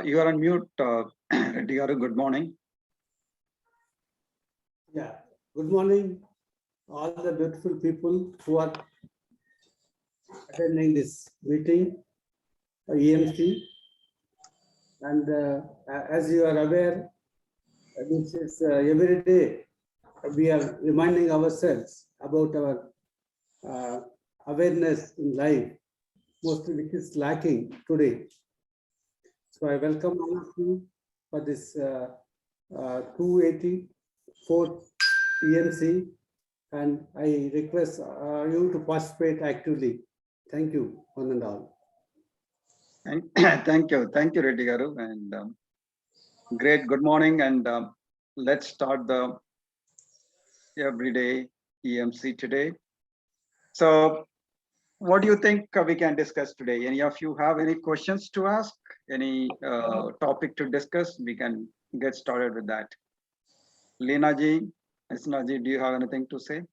You are on mute, Reddy Garu. Good morning. Yeah, good morning, all the beautiful people who are attending this meeting, EMC. And as you are aware, this is every day we are reminding ourselves about our awareness in life, mostly which is lacking today. So I welcome all of you for this 284th EMC, and I request you to participate actively. Thank you, one and all. Thank you, Reddy Garu, and great. Good morning, and let's start the everyday EMC today. So, what do you think we can discuss today? Any of you have any questions to ask? Any topic to discuss? We can get started with that. Leena ji, Isna ji, do you have anything to say?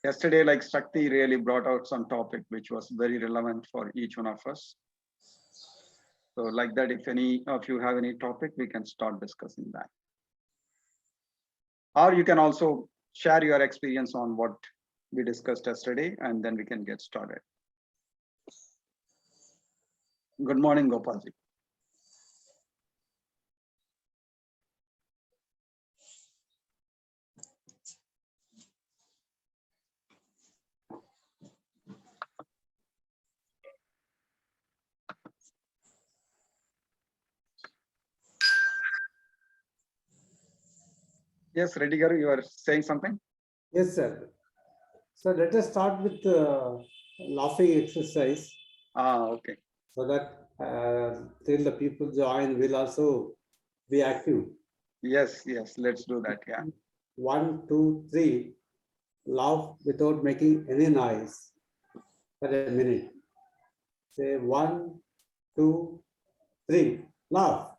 Yesterday, like Shakti really brought out some topic which was very relevant for each one of us. So like that, if any of you have any topic, we can start discussing that. Or you can also share your experience on what we discussed yesterday, and then we can get started. Good morning, Gopalji. Yes, Reddy Garu, you are saying something? Yes, sir. So let us start with laughing exercise. Okay. So that till the people join, will also be active. Yes, let's do that. Yeah. 1, 2, 3. Laugh without making any noise for a minute. Say 1, 2, 3. Laugh.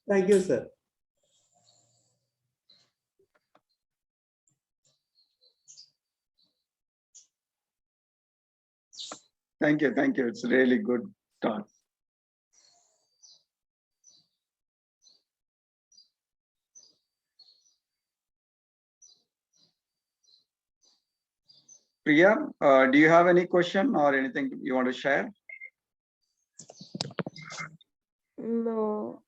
Thank you, sir. Thank you. It's really good talk. Priya, do you have any question or anything you want to share? No,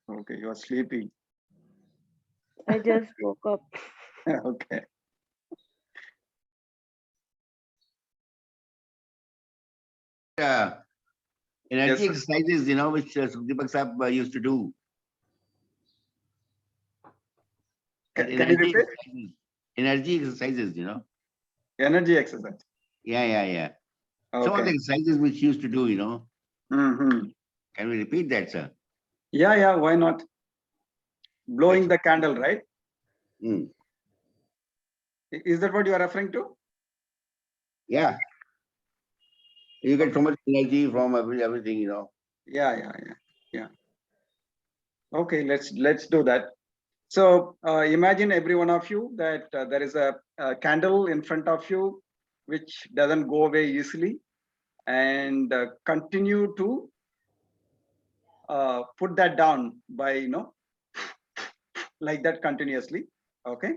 Okay, you are sleepy. I just woke up. Okay. Energy Yes, exercises, which Sukhdeepak Sahab used to do. Can you repeat? Energy exercises, Energy exercise. Yeah. Okay. Some of the exercises which he used to do, Mm-hmm. Can we repeat that, sir? Yeah, why not? Blowing the candle, right? Mm. Is that what you are referring to? Yeah. You get so much energy from everything, Yeah. Okay, let's do that. So imagine every one of you that there is a candle in front of you which doesn't go away easily, and continue to put that down by like that continuously. Okay,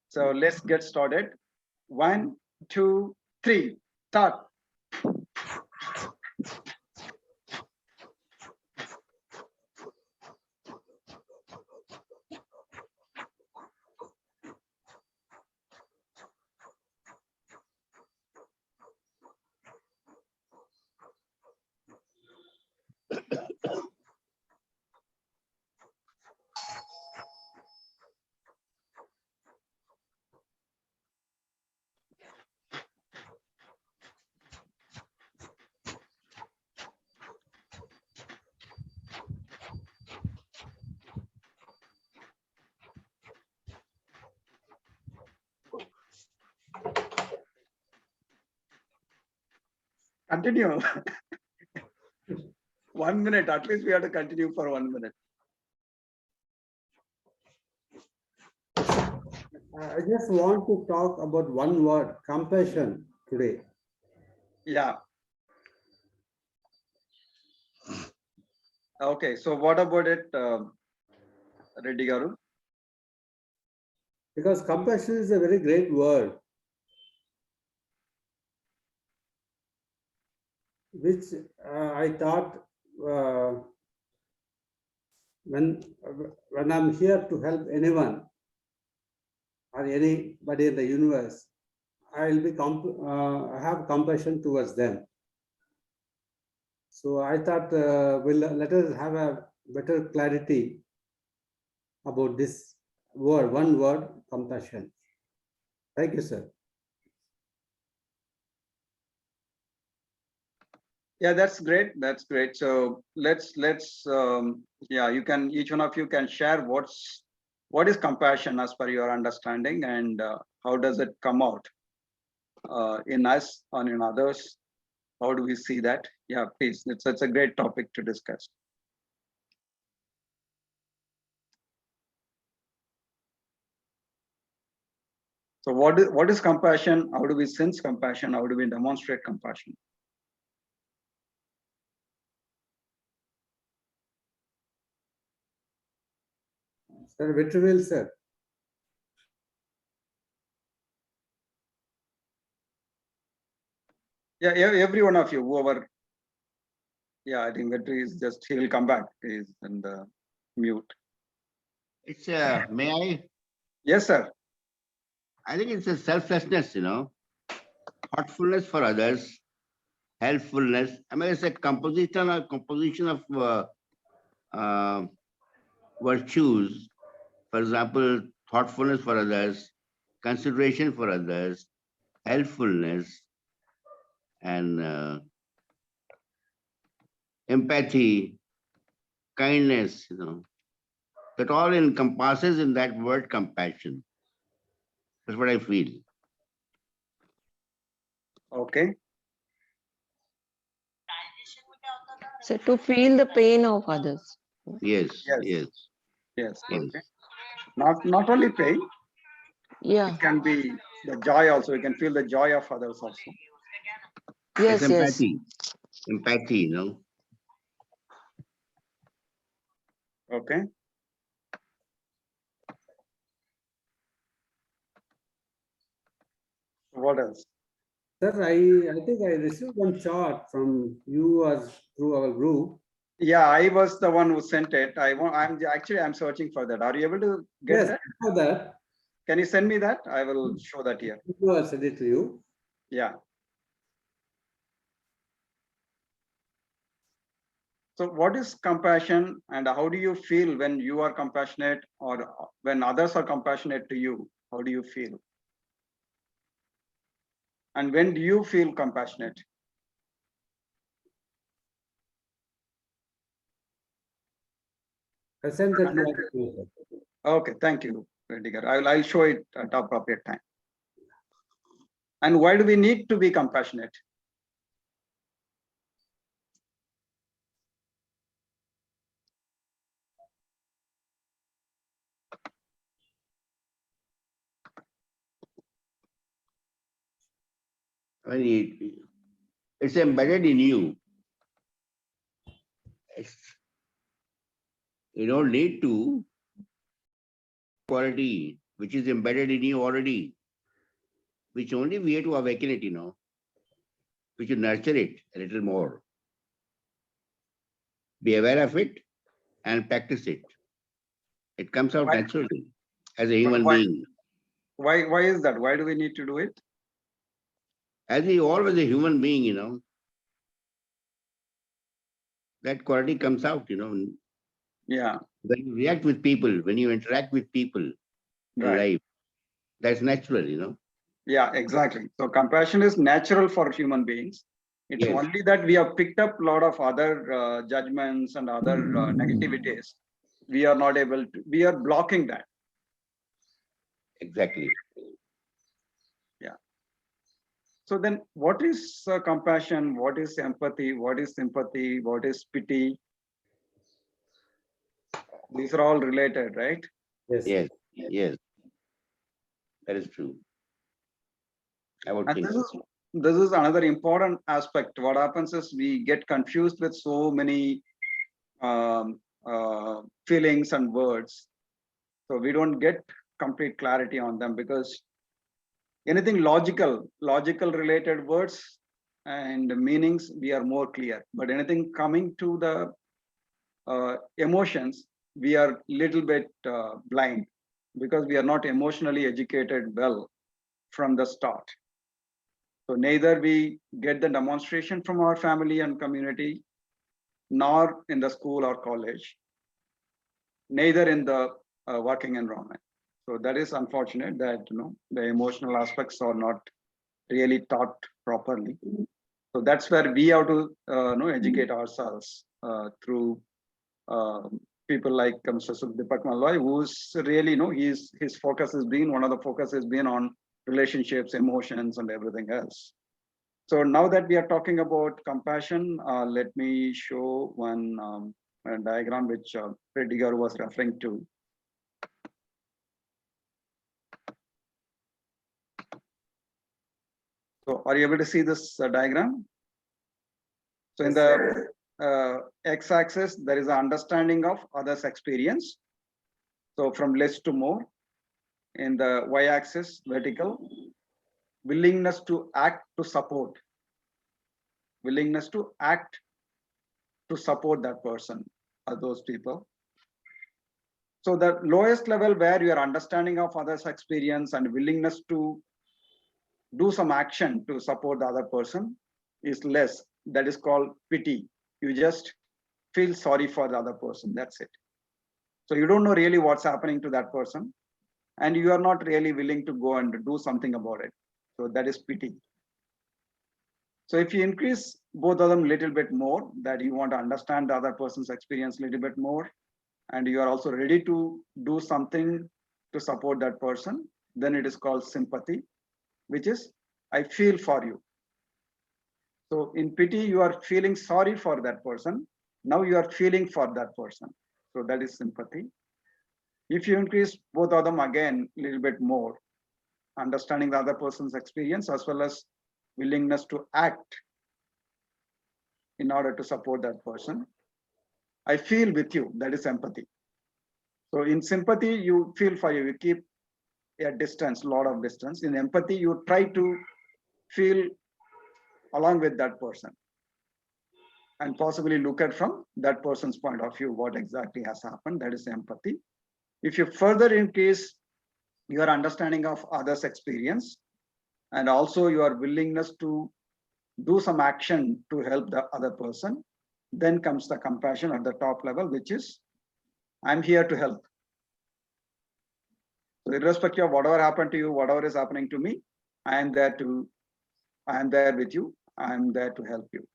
so let's get started. 1, 2, 3, start. Continue. 1 minute. At least we have to continue for 1 minute. I just want to talk about one word, compassion, today. Yeah. Okay. So what about it, Reddy Garu? Because compassion is a very great word, which I thought when I'm here to help anyone or anybody in the universe, I'll be I have compassion towards them. So I thought let us have a better clarity about this word, one word, compassion. Thank you, sir. Yeah, that's great. That's great. So let's yeah, you can, each one of you can share what is compassion as per your understanding, and how does it come out in us and in others? How do we see that? Yeah, please. It's a great topic to discuss. So what is compassion? How do we sense compassion? How do we demonstrate compassion? Sir, Vetrivel, sir. Yeah, every one of you, whoever. Yeah, I think Vetri is just, he will come back. He's in the mute. It's may I? Yes, sir. I think it's a selflessness, thoughtfulness for others, helpfulness. I mean, it's a composition of virtues. For example, thoughtfulness for others, consideration for others, helpfulness, and empathy, kindness, that all encompasses in that word compassion. That's what I feel. Okay. So to feel the pain of others. Yes, Yes. yes, Yes. yes. Okay. Not only pain, Yeah. it can be the joy also. You can feel the joy of others also. Yes, It's yes. empathy. Empathy, Okay. What else? Sir, I think I received one chart from you as through our group. Yeah, I was the one who sent it. I'm searching for that. Are you able to get Yes, that? for that. Can you send me that? I will show that here. I'll send it to you. Yeah. So what is compassion, and how do you feel when you are compassionate, or when others are compassionate to you? How do you feel? And when do you feel compassionate? I sent that to you. Okay, thank you, Rediger. I'll show it at appropriate time. And why do we need to be compassionate? I mean, it's embedded in you. You don't need to quality which is embedded in you already, which only we have to awaken it, we should nurture it a little more. Be aware of it and practice it. It comes out Why? naturally as a human Why? being. Why is that? Why do we need to do it? As we always a human being, that quality comes out, Yeah. When you react with people, when you interact with people in Right. life, that's natural. Yeah, exactly. So compassion is natural for human beings. It's Yes. only that we have picked up a lot of other judgments and other negativities. We are not able to, we are blocking that. Exactly. So then what is compassion? What is empathy? What is sympathy? What is pity? These are all related, right? Yes. Yes, yes, that is true. I would And think so. this is another important aspect. What happens is we get confused with so many feelings and words. So we don't get complete clarity on them, because anything logical related words and meanings, we are more clear. But anything coming to the emotions, we are little bit blind, because we are not emotionally educated well from the start. So neither we get the demonstration from our family and community, nor in the school or college, neither in the working environment. So that is unfortunate that the emotional aspects are not really taught properly. So that's where we have to educate ourselves through people like Mr. Sukhdeepak, who's really, his focus has been, one of the focus has been on relationships, emotions, and everything else. So now that we are talking about compassion, let me show one diagram which Prediger was referring to. So are you able to see this diagram? So in the x-axis, there is an understanding of others' experience. So from less to more. In the y-axis, vertical, willingness to act to support. Willingness to act to support that person or those people. So the lowest level, where your understanding of others' experience and willingness to do some action to support the other person is less. That is called pity. You just feel sorry for the other person. That's it. So you don't know really what's happening to that person, and you are not really willing to go and do something about it. So that is pity. So if you increase both of them a little bit more, that you want to understand the other person's experience a little bit more, and you are also ready to do something to support that person, then it is called sympathy, which is, I feel for you. So in pity, you are feeling sorry for that person. Now you are feeling for that person. So that is sympathy. If you increase both of them again a little bit more, understanding the other person's experience as well as willingness to act in order to support that person, I feel with you. That is empathy. So in sympathy, you feel for you. You keep a distance, lot of distance. In empathy, you try to feel along with that person and possibly look at from that person's point of view what exactly has happened. That is empathy. If you further increase your understanding of others' experience and also your willingness to do some action to help the other person, then comes the compassion at the top level, which is, I'm here to help. So irrespective of whatever happened to you, whatever is happening to me, I am there with you. I am there to help you.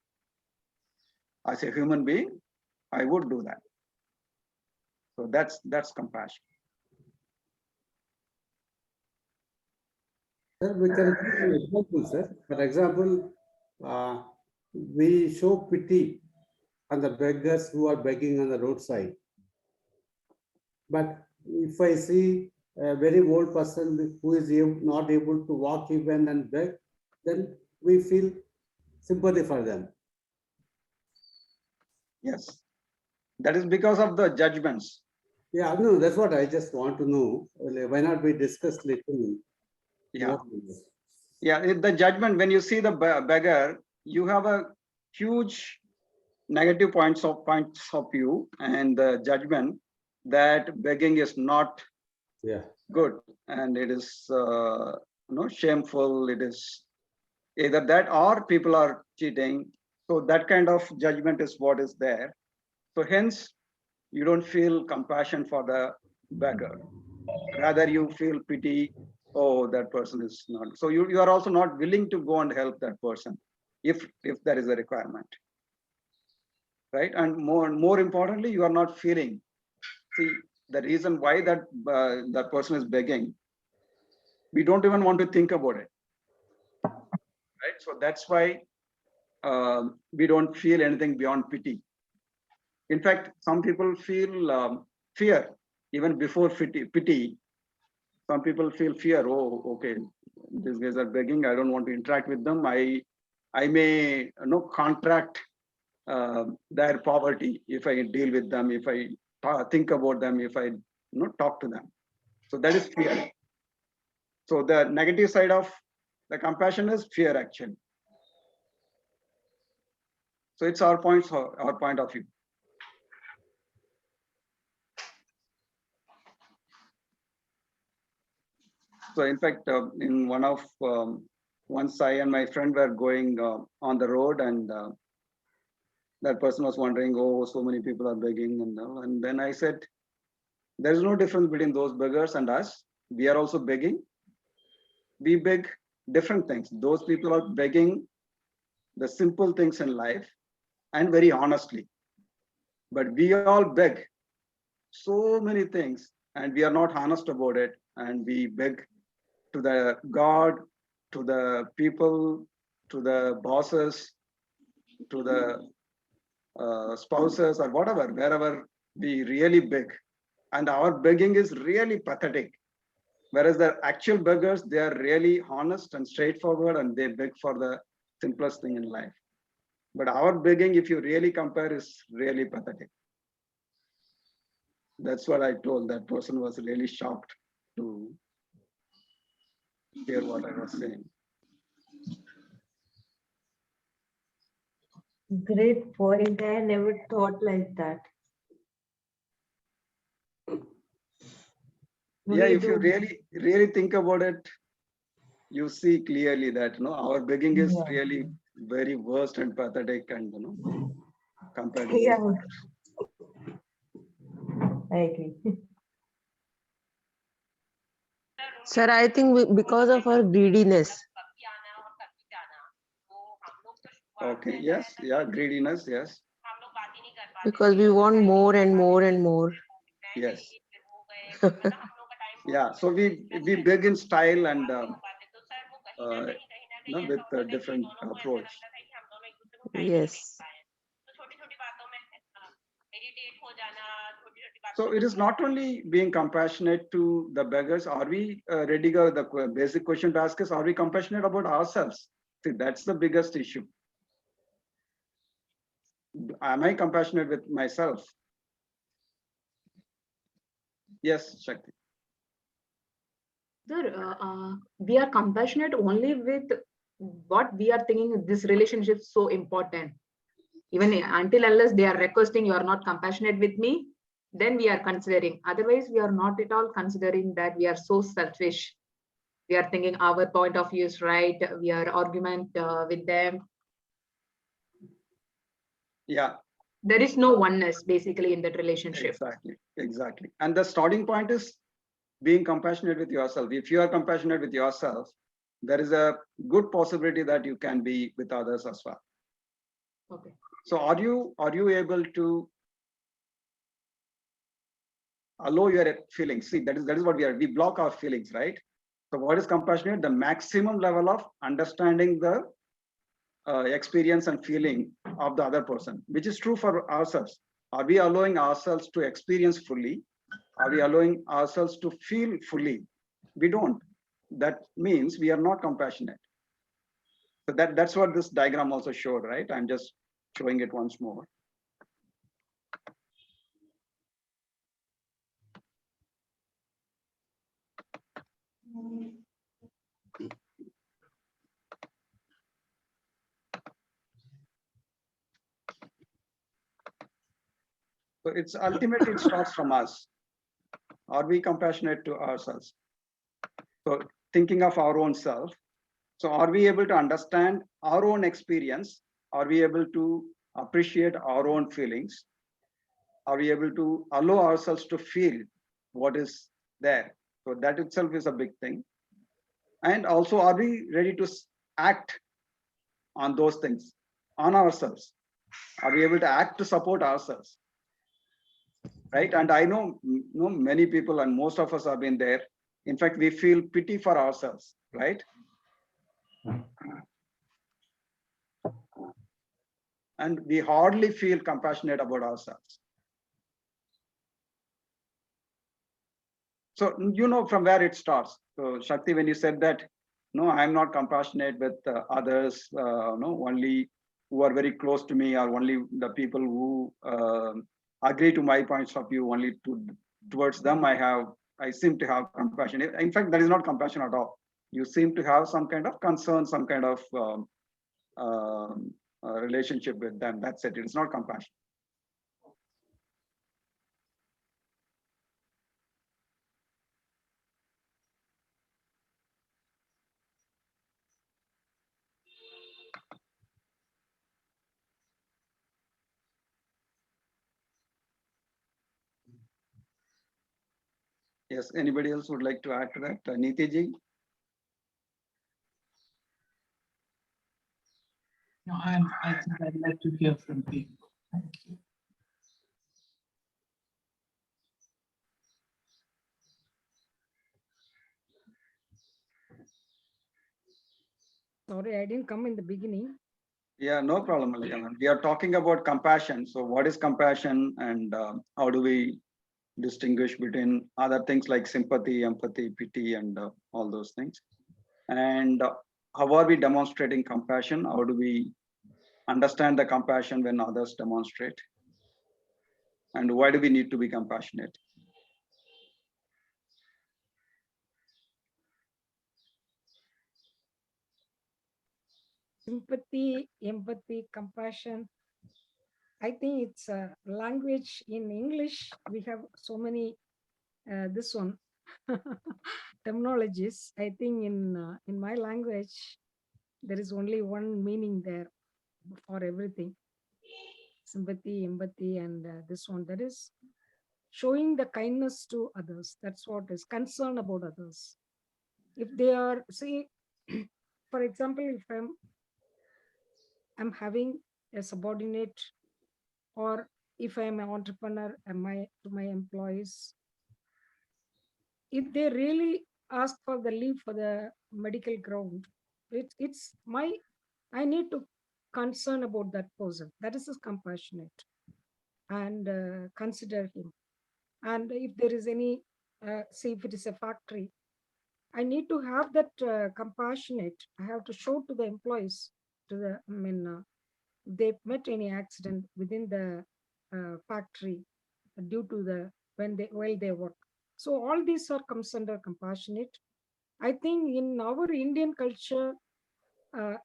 As a human being, I would do that. So that's compassion. Sir, we can take an example, sir. For example, we show pity on the beggars who are begging on the roadside. But if I see a very old person who is not able to walk even and beg, then we feel sympathy for them. Yes. That is because of the judgments. Yeah, no, that's what I just want to know. Why not we discuss little Yeah. more? Yeah, the judgment, when you see the beggar, you have a huge negative points of view and the judgment that begging is not Yeah. good and it is shameful. It is either that or people are cheating. So that kind of judgment is what is there. So hence you don't feel compassion for the beggar. Rather you feel pity. Oh, that person is not. So you are also not willing to go and help that person if there is a requirement. Right? And more importantly, you are not feeling. See, the reason why that person is begging, we don't even want to think about it. right? So that's why we don't feel anything beyond pity. In fact, some people feel fear even before pity. Some people feel fear. Oh, okay, these guys are begging. I don't want to interact with them. I may contract their poverty if I deal with them, if I think about them, if I talk to them. So that is fear. So the negative side of the compassion is fear, actually. So it's our point of view. So in fact, in once I and my friend were going on the road, and that person was wondering, oh, so many people are begging, and then I said, there is no difference between those beggars and us. We are also begging. We beg different things. Those people are begging the simple things in life and very honestly. But we all beg so many things and we are not honest about it. And we beg to the God, to the people, to the bosses, to the spouses or whatever, wherever we really beg. And our begging is really pathetic. Whereas the actual beggars, they are really honest and straightforward and they beg for the simplest thing in life. But our begging, if you really compare, is really pathetic. That's what I told. That person was really shocked to hear what I was saying. Great point. I never thought like that. Yeah, We if you do. really think about it, you see clearly that our begging is Yeah. really very worst and pathetic, and compared to Yeah, those. I agree. Sir, I think because of our greediness. Okay. Yes. Yeah. Greediness. Yes. Because we want more and more and more. Yes. Yeah. So we beg in style and with a different approach. Yes. So it is not only being compassionate to the beggars. Are we ready? The basic question to ask is: are we compassionate about ourselves? See, that's the biggest issue. Am I compassionate with myself? Yes, Shakti. Sir, we are compassionate only with what we are thinking this relationship is so important. Even until unless they are requesting you are not compassionate with me, then we are considering. Otherwise, we are not at all considering that we are so selfish. We are thinking our point of view is right. We are argument with them. Yeah. There is no oneness basically in that relationship. Exactly. And the starting point is being compassionate with yourself. If you are compassionate with yourself, there is a good possibility that you can be with others as well. Okay. So are you able to allow your feelings? See, that is what we block our feelings, right? So what is compassionate? The maximum level of understanding the experience and feeling of the other person, which is true for ourselves. Are we allowing ourselves to experience fully? Are we allowing ourselves to feel fully? We don't. That means we are not compassionate. So that's what this diagram also showed, right? I'm just showing it once more. So it's ultimately it starts from us. Are we compassionate to ourselves? So thinking of our own self. So are we able to understand our own experience? Are we able to appreciate our own feelings? Are we able to allow ourselves to feel what is there? So that itself is a big thing. And also, are we ready to act on those things, on ourselves? Are we able to act to support ourselves? Right? And I know many people and most of us have been there. In fact, we feel pity for ourselves, right? and we hardly feel compassionate about ourselves. So, from where it starts. So Shakti, when you said that, no, I'm not compassionate with others, no, only who are very close to me, or only the people who agree to my points of view, only towards them I seem to have compassion. In fact, that is not compassion at all. You seem to have some kind of concern, some kind of relationship with them. That's it. It's not compassion. Yes, anybody else would like to add to that? Niti ji? No, I think I'd like to hear from people. Thank you. Sorry, I didn't come in the beginning. Yeah, no problem, Malika ma'am. We are talking about compassion. So what is compassion, and how do we distinguish between other things like sympathy, empathy, pity, and all those things? And how are we demonstrating compassion? How do we understand the compassion when others demonstrate? And why do we need to be compassionate? Sympathy, empathy, compassion. I think it's a language in English. We have so many this one terminologies. I think in my language there is only one meaning there for everything. Sympathy, empathy, and this one, that is showing the kindness to others. That's what is concern about others. If they are, see, for example, if I'm having a subordinate, or if I'm an entrepreneur, to my employees, if they really ask for the leave for the medical ground, I need to concern about that person. That is compassionate, and consider him. And if there is any, say if it is a factory, I need to have that compassionate. I have to show to the employees, they met any accident within the factory due to while they work. So all these comes under compassionate. I think in our Indian culture,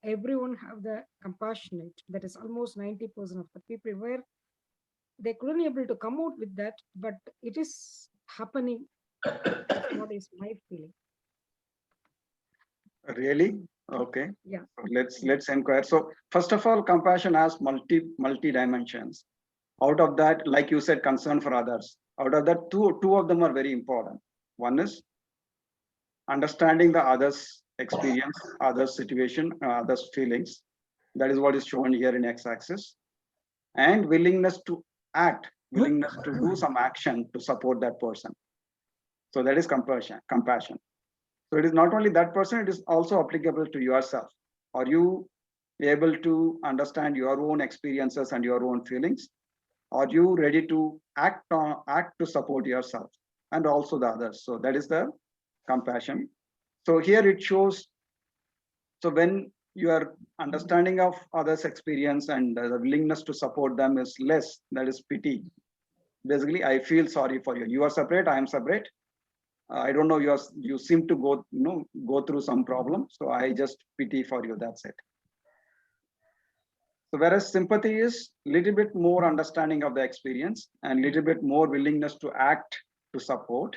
everyone have the compassionate. That is almost 90% of the people, where they couldn't able to come out with that, but it is happening. What is my feeling? Really? Okay. Yeah. Let's inquire. So first of all, compassion has multi dimensions. Out of that, like you said, concern for others. Out of that, two of them are very important. One is understanding the other's experience, other's situation, other's feelings. That is what is shown here in x-axis. And willingness to act, willingness to do some action to support that person. So that is compassion. So it is not only that person, it is also applicable to yourself. Are you able to understand your own experiences and your own feelings? Are you ready to act to support yourself and also the others? So that is the compassion. So here it shows, so when your understanding of others' experience and the willingness to support them is less, that is pity. Basically, I feel sorry for you. You are separate, I am separate. I don't know, you seem to go through some problem, so I just pity for you. That's it. So whereas sympathy is little bit more understanding of the experience and little bit more willingness to act to support.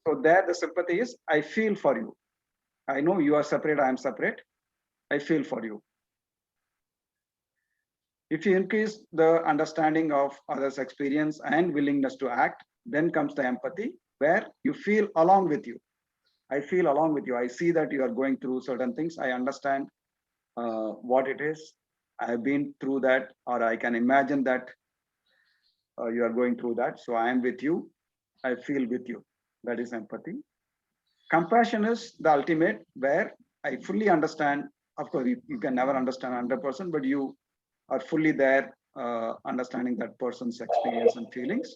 So there the sympathy is, I feel for you. I know you are separate, I am separate. I feel for you. If you increase the understanding of others' experience and willingness to act, then comes the empathy, where you feel along with you. I feel along with you. I see that you are going through certain things. I understand what it is. I have been through that, or I can imagine that you are going through that. So I am with you. I feel with you. That is empathy. Compassion is the ultimate, where I fully understand. Of course, you can never understand 100%, but you are fully there, understanding that person's experience and feelings,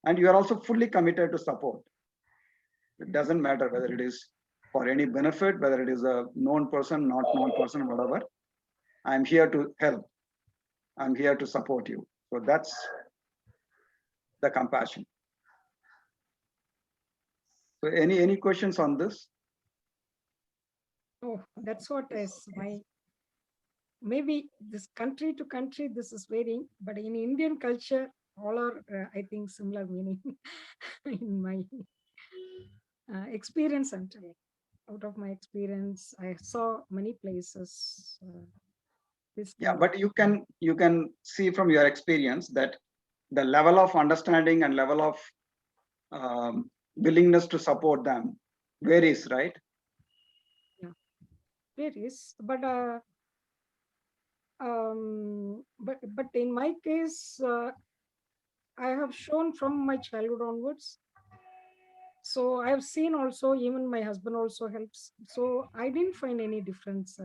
and you are also fully committed to support. It doesn't matter whether it is for any benefit, whether it is a known person, not known person, whatever. I'm here to help. I'm here to support you. So that's the compassion. So any questions on this? Oh, that's what is my, maybe this country to country, this is varying, but in Indian culture, all are, I think, similar meaning in my experience. I'm telling. Out of my experience, I saw many places. This Yeah, kind but you can see from your experience that the level of understanding and level of willingness to support them varies, right? varies, but in my case, I have shown from my childhood onwards. So I have seen also, even my husband also helps. So I didn't find any difference.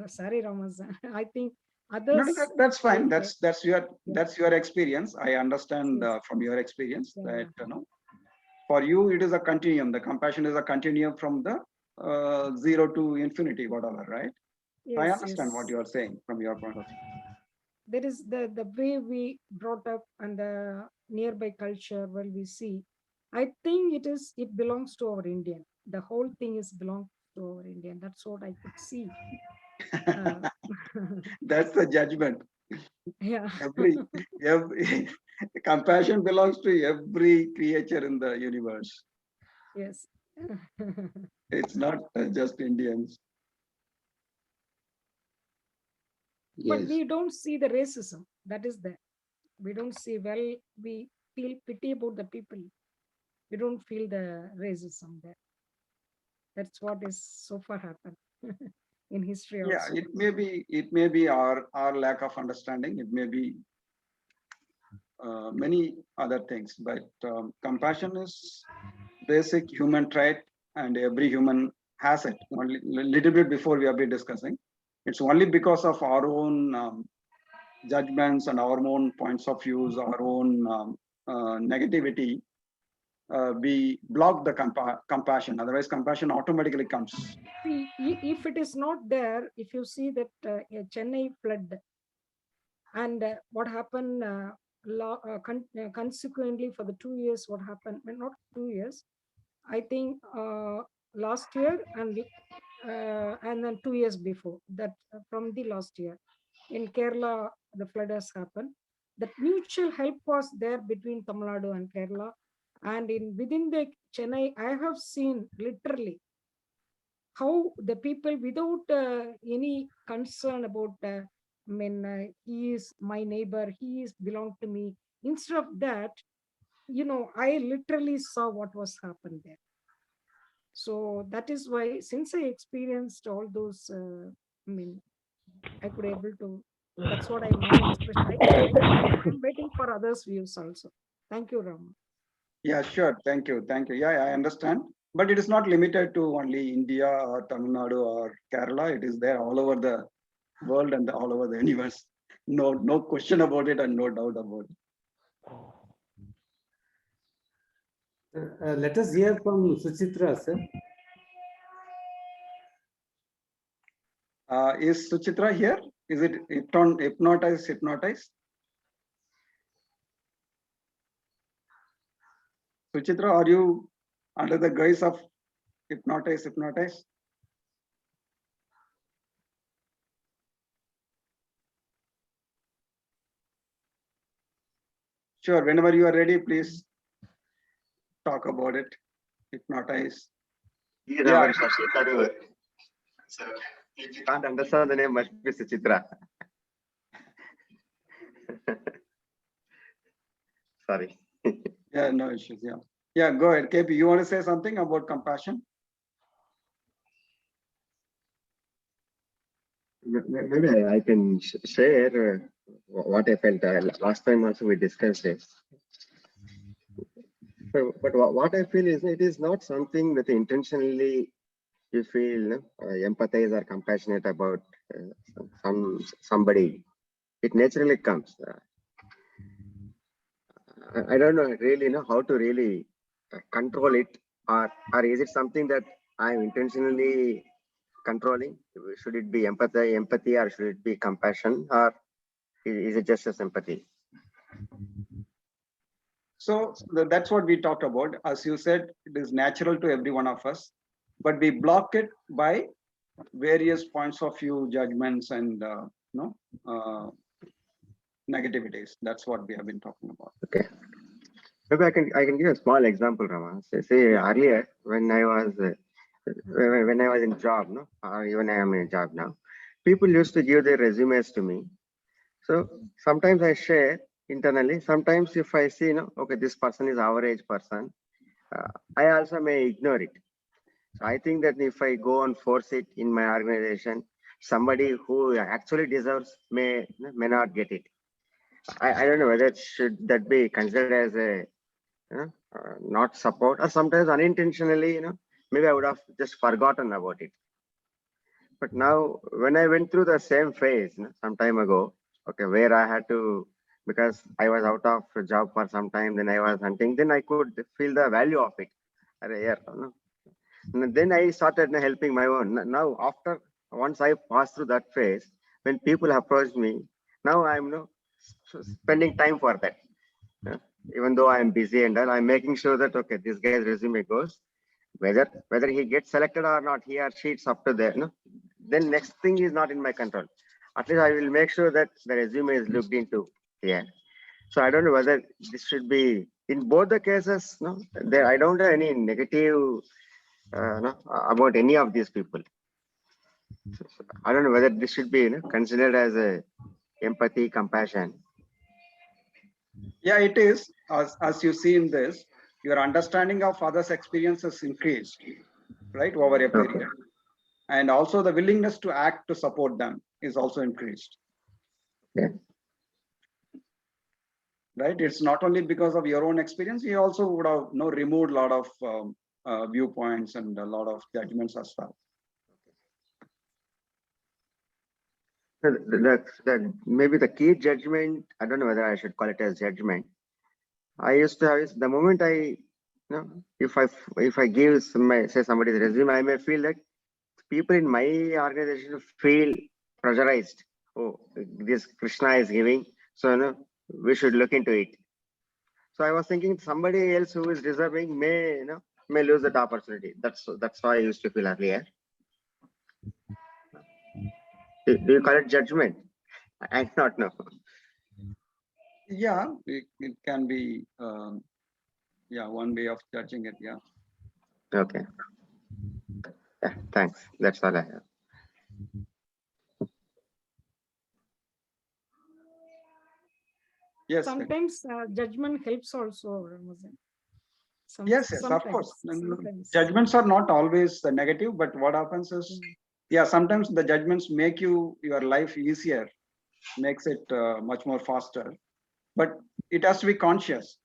Sorry, Ramazan. I think No, others. that's fine. like, That's your experience. I understand yes, from your experience yeah, that for you it is a continuum. The compassion is a continuum from the zero to infinity, whatever, right? I yes, understand what yes. you are saying from your point of view. There is the way we brought up and the nearby culture where we see. I think it belongs to our Indian. The whole thing is belongs to our Indian. That's what I could see. That's the judgment. Yeah. Every compassion belongs to every creature in the universe. Yes. It's not just Indians. But Yes. we don't see the racism. That is there. We don't see, well, we feel pity about the people. We don't feel the racism there. That's what is so far happened in history Yeah, also. it may be our lack of understanding. It may be many other things, but compassion is basic human trait, and every human has it. Only a little bit before we have been discussing, it's only because of our own judgments and our own points of views, our own negativity, we block the compassion. Otherwise, compassion automatically comes. See, if it is not there, if you see that Chennai flood and what happened consequently for the 2 years, what happened, well, not 2 years, I think last year and then 2 years before that, from the last year in Kerala, the flood has happened. That mutual help was there between Tamil Nadu and Kerala, and in within the Chennai, I have seen literally how the people without any concern about he is my neighbor, he is belong to me. Instead of that, I literally saw what was happened there. So that is why, since I experienced all those, I could able to, that's what my expression. I'm waiting for others' views also. Thank you, Rama. Yeah, sure. Thank you. Thank you. Yeah, I understand. But it is not limited to only India or Tamil Nadu or Kerala. It is there all over the world and all over the universe. No question about it and no doubt about it. Let us hear from Suchitra, sir. Is Suchitra here? Is it hypnotize? Suchitra, are you under the guise of hypnotize? Sure, whenever you are ready, please talk about it. Hypnotize. Yeah. So if you can't understand the name, must be Suchitra. Sorry. Yeah, no issues. Yeah. Yeah, go ahead. KP, you want to say something about compassion? Maybe I can share what I felt. Last time also we discussed this. But what I feel is it is not something that intentionally you feel empathize or compassionate about somebody. it naturally comes. I don't know really know how to really control it, or is it something that I'm intentionally controlling? Should it be empathy, or should it be compassion, or is it just a sympathy? So that's what we talked about. As you said, it is natural to every one of us, but we block it by various points of view, judgments, and negativities. That's what we have been talking about. Okay. Maybe I can give a small example, Rama. Say earlier when I was when I was in job, no, or even I am in a job now, people used to give their resumes to me. So sometimes I share internally. Sometimes if I see, okay, this person is average person, I also may ignore it. So I think that if I go and force it in my organization, somebody who actually deserves may not get it. I don't know whether it should that be considered as a not support, or sometimes unintentionally, maybe I would have just forgotten about it. But now when I went through the same phase some time ago, okay, where I had to, because I was out of a job for some time, then I was hunting, then I could feel the value of it. Yeah, and then I started helping my own. Now, after once I passed through that phase, when people approach me, now I'm spending time for that. uh, Even though I'm busy and all, I'm making sure that okay, this guy's resume goes. Whether he gets selected or not, he or she, it's up to them. Then next thing is not in my control. At least I will make sure that the resume is looked into. Yeah. So I don't know whether this should be in both the cases. No, there I don't have any negative about any of these people. So I don't know whether this should be considered as a empathy, compassion. Yeah, it is. As you see in this, your understanding of others' experiences increased, right, over a period. Okay. And also the willingness to act to support them is also increased. Yeah. Right? It's not only because of your own experience, you also would have removed a lot of viewpoints and a lot of judgments as well. That maybe the key judgment, I don't know whether I should call it as judgment. I used to have is the moment if I give say somebody's resume, I may feel that people in my organization feel pressurized. Oh, this Krishna is giving, so we should look into it. So I was thinking somebody else who is deserving may lose that opportunity. That's how I used to feel earlier. Do you call it judgment? I do not know. Yeah, it can be one way of judging it. Yeah. Okay. Yeah, thanks. That's all I have. Yes. Sometimes judgment helps also, Ramazan. Yes, of Sometimes, course. sometimes. Judgments are not always negative, but what happens is, sometimes the judgments make your life easier, makes it much more faster. But it has to be conscious.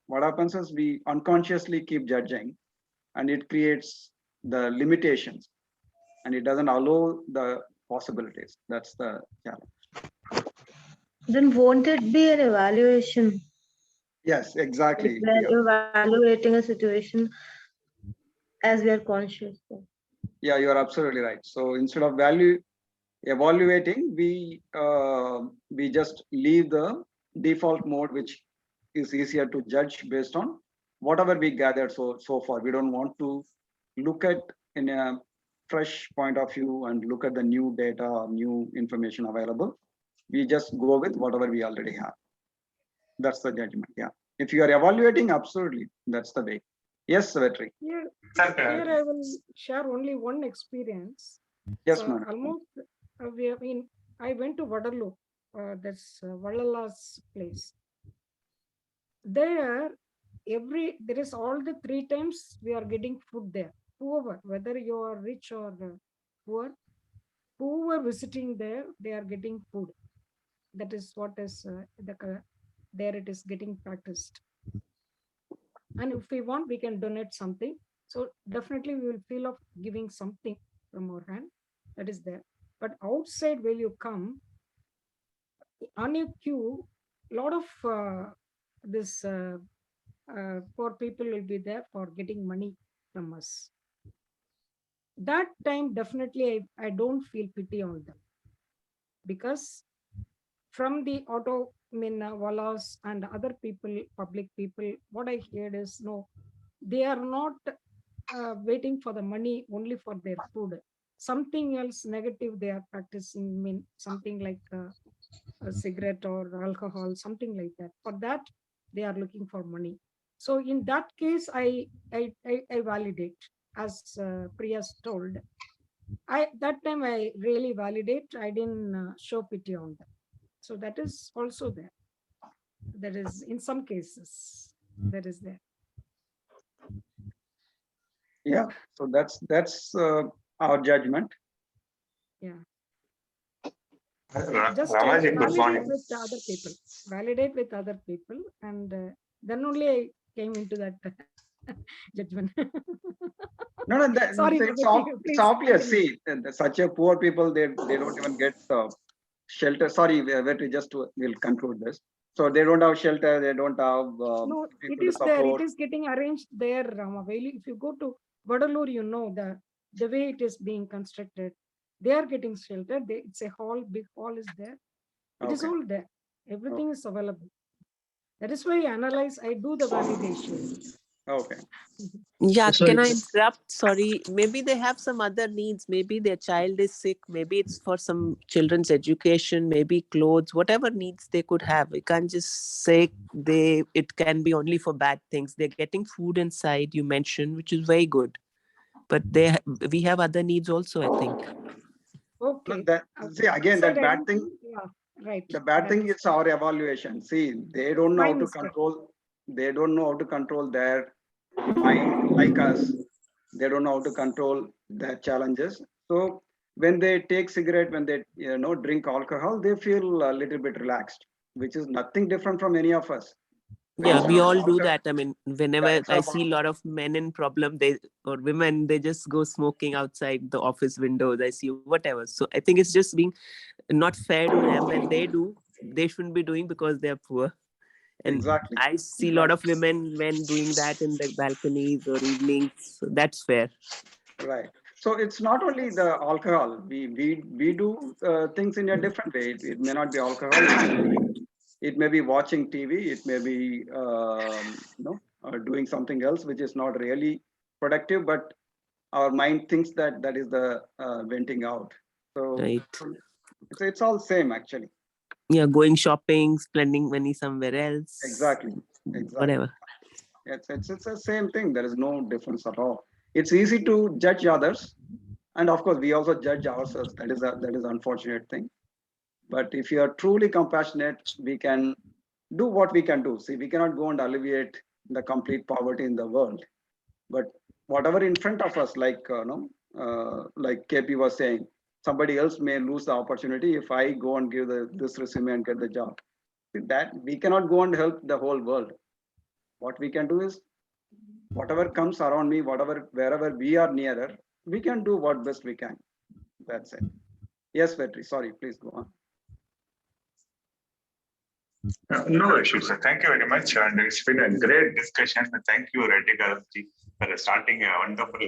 What happens is we unconsciously keep judging, and it creates the limitations, and it doesn't allow the possibilities. That's the challenge. Then won't it be an evaluation? Yes, Like exactly. we're evaluating a situation as we are conscious. Yeah, you're absolutely right. So instead of evaluating, we just leave the default mode, which is easier to judge based on whatever we gathered so far. We don't want to look at in a fresh point of view and look at the new data or new information available. We just go with whatever we already have. That's the judgment. Yeah. If you are evaluating, absolutely, that's the way. Yes, Savetri. Here I will share only one experience. Yes, madam. Almost, I went to Vadalur, that's Vallala's place. There is all the 3 times we are getting food there. Whoever, whether you are rich or poor, whoever visiting there, they are getting food. That is what is there it is getting practiced. And if we want, we can donate something. So definitely we will feel of giving something from our hand. That is there. But outside when you come, on your queue, a lot of this poor people will be there for getting money from us. That time, definitely, I don't feel pity on them, because from the auto, wallahs and other people, public people, what I heard is, no, they are not waiting for the money only for their food. Something else negative they are practicing, something like a cigarette or alcohol, something like that. For that, they are looking for money. So in that case, I validate, as Priya's told. That time I really validate. I didn't show pity on them. So that is also there. That is in some cases that is there. Yeah. So that's our judgment. Yeah. Ra- Just Ramaji, good validate morning. with the other people. Validate with other people, and then only I came into that judgment. No, no, Sorry, it's, it's please obvious. continue. See, such a poor people, they don't even get shelter. Sorry, we just will conclude this. So they don't have shelter. They don't have No, it people to is there. It support. is getting arranged there, Ramaveli. If you go to Vadalur, you know the way it is being constructed. They are getting shelter. It's a hall, big hall is there. It is Okay. all there. Everything is available. That is why I analyze. I do the validation. Okay. Yeah, So can I it's- interrupt? Sorry. Maybe they have some other needs. Maybe their child is sick. Maybe it's for some children's education, maybe clothes, whatever needs they could have. We can't just say it can be only for bad things. They're getting food inside, you mentioned, which is very good. But we have other needs also, I think. Okay. See, again, that bad thing. Yeah, right. The bad thing is our evaluation. See, they don't know My how to mistake. control. They don't know how to control their mind like us. They don't know how to control their challenges. So when they take cigarette, when they drink alcohol, they feel a little bit relaxed, which is nothing different from any of us. Yeah, Instead we of all do alcohol- that. I mean, whenever instead I of see a lot of men in problem, or women, they just go smoking outside the office windows. I see whatever. So I think it's just being not fair to them when they do. They shouldn't be doing because they're poor. And Exactly. I see a lot of women when doing that in the balconies or evenings. So that's fair. Right. So it's not only the alcohol. We do things in a different way. It may not be alcohol. It may be watching TV. It may be doing something else which is not really productive, but our mind thinks that is the venting out. So Right. it's all same actually. Yeah, going shopping, spending money somewhere else. Exactly. Whatever. It's the same thing. There is no difference at all. It's easy to judge others, and of course we also judge ourselves. That is unfortunate thing. But if you are truly compassionate, we can do what we can do. See, we cannot go and alleviate the complete poverty in the world, but whatever in front of us, like like KP was saying, somebody else may lose the opportunity if I go and give this resume and get the job. See, that we cannot go and help the whole world. What we can do is whatever comes around me, wherever we are nearer, we can do what best we can. That's it. Yes, Vetri, sorry, please go on. No issues, sir. Thank you very much. And it's been a great discussion. Thank you, Reddy Garavji, for starting a wonderful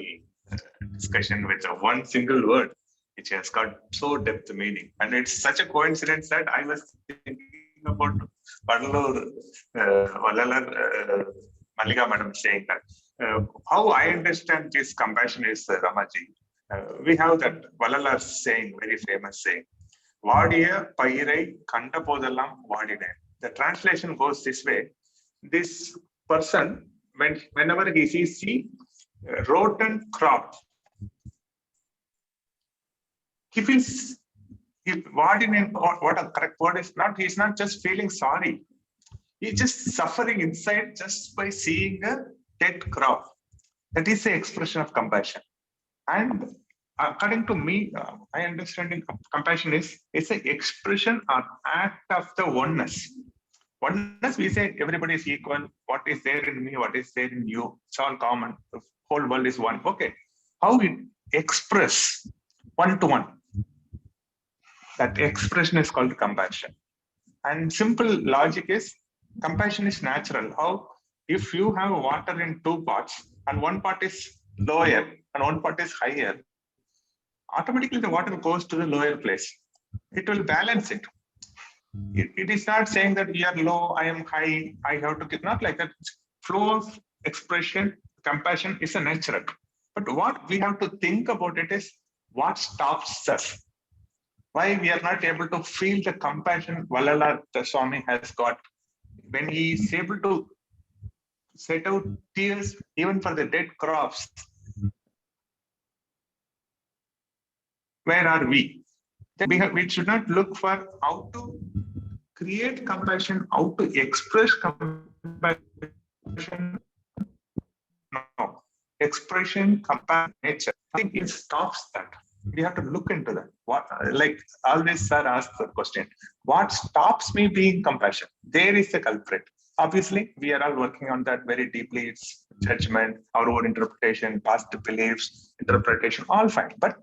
discussion with one single word, which has got so depth meaning. And it's such a coincidence that I was thinking about Padalur, Vallalar, Malika Madam saying that. How I understand this compassion is, Ramaji, we have that Vallalar saying, very famous saying, Vadiya Pairai Kanta Podalam Vadine. The translation goes this way. This person, whenever he sees the rotten crop, he feels, what a correct word is not, he's not just feeling sorry. He's just suffering inside just by seeing a dead crop. That is the expression of compassion. And according to me, my understanding of compassion is it's an expression or act of the oneness. Oneness, we say everybody is equal. What is there in me, what is there in you, it's all common. The whole world is one. Okay. How we express one to one. That expression is called compassion. And simple logic is compassion is natural. How? If you have water in two pots and one pot is lower and one pot is higher, automatically the water goes to the lower place. It will balance it. It is not saying that we are low, I am high, I have to get, not like that. Flow of expression, compassion is a natural. But what we have to think about it is what stops us. Why we are not able to feel the compassion Valala the Swami has got. When he is able to set out tears even for the dead crops, where are we? Then we should not look for how to create compassion, how to express compassion. No, expression, compassion, nature. I think it stops that. We have to look into that. What, like always, sir asked the question: what stops me being compassion? There is the culprit. Obviously, we are all working on that very deeply. It's judgment, our own interpretation, past beliefs, interpretation, all fine. But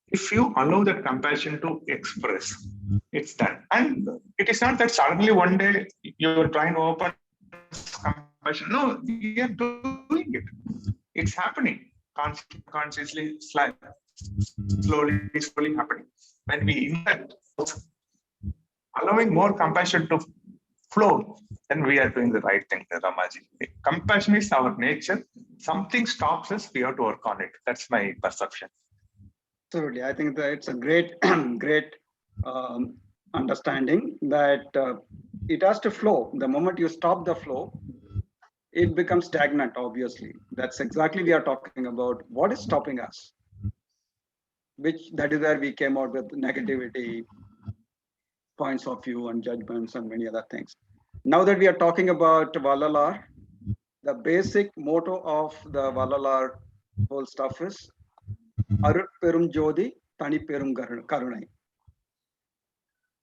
if you allow that compassion to express, it's done. And it is not that suddenly one day you're trying to open compassion. No, we are doing it. It's happening consciously, slowly happening. When we invest, allowing more compassion to flow, then we are doing the right thing, Ramaji. Compassion is our nature. Something stops us, we have to work on it. That's my perception. Absolutely. I think that it's a great, great understanding that it has to flow. The moment you stop the flow, it becomes stagnant, obviously. That's exactly we are talking about. What is stopping us? That is where we came out with negativity, points of view and judgments and many other things. Now that we are talking about Valalar, the basic motto of the Valalar whole stuff is Arut Perum Jodi, Tani Perum Karunai.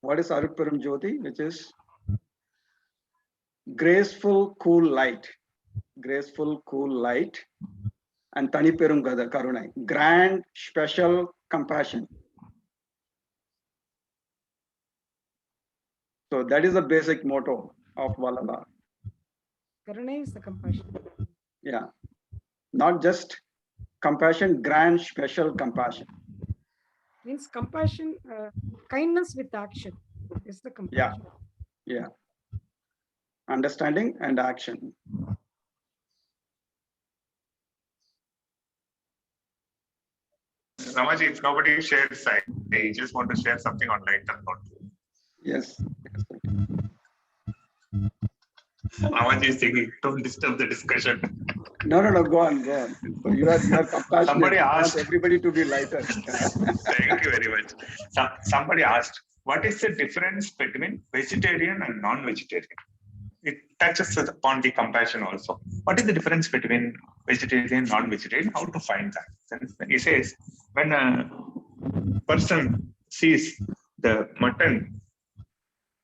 What is Arut Perum Jodi? Which is graceful, cool light. Graceful, cool light. And Tani Perum Karunai. Grand, special compassion. So that is the basic motto of Valalar. Karuna is the compassion. Yeah. Not just compassion, grand, special compassion. Means compassion, kindness with action is the compassion. Yeah. Understanding and action. Ramaji, if nobody shares, I just want to share something on lighter note. Yes. Ramaji is thinking, don't disturb the discussion. No, go on. So you are compassionate. Somebody asked. You want everybody to be lighter. Thank you very much. Somebody asked, what is the difference between vegetarian and non-vegetarian? It touches upon the compassion also. What is the difference between vegetarian and non-vegetarian? How to find that? Then he says, when a person sees the mutton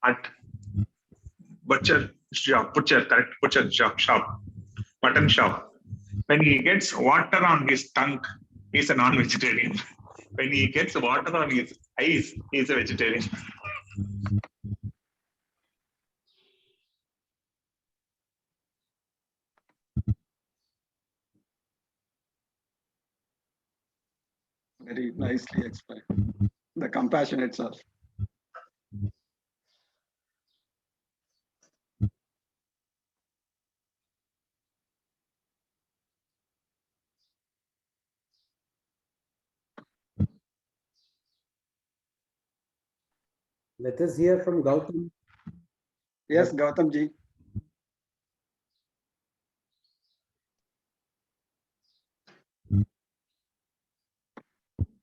at butcher shop, mutton shop, when he gets water on his tongue, he's a non-vegetarian. When he gets water on his eyes, he's a vegetarian. Very nicely explained. The compassion itself. Let us hear from Gautam. Yes, Gautam ji.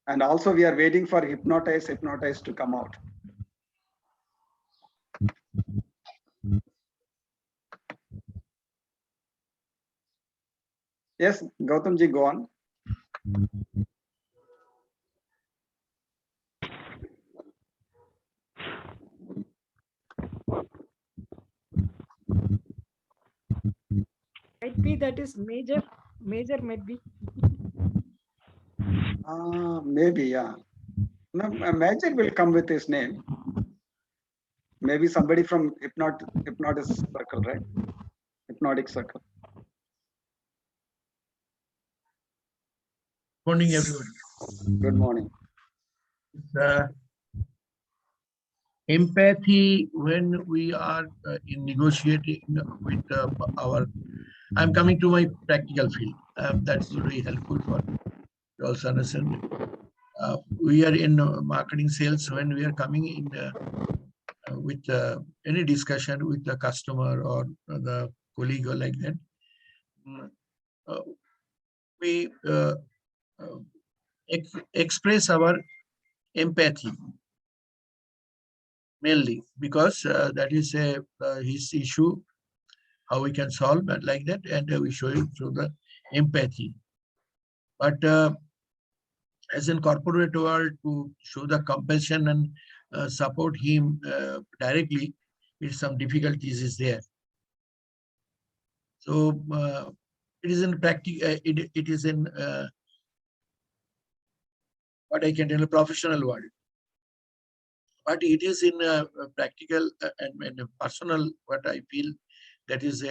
And also we are waiting for hypnotize to come out. Yes, Gautam ji, go on. Might be that is major might be. Maybe, yeah. No, Major will come with his name. Maybe somebody from hypnotic circle, right? Hypnotic circle. Morning, everyone. Good morning. Empathy when we are in negotiating with I'm coming to my practical field. That's very helpful for you also understand. We are in marketing sales when we are coming in with any discussion with the customer or the colleague or like that. We express our empathy mainly because that is his issue, how we can solve it like that, and we show it through the empathy. But as in corporate world, to show the compassion and support him directly, it's some difficulties is there. So it is in practical. It is in what I can tell, a professional world. But it is in a practical and a personal, what I feel, that is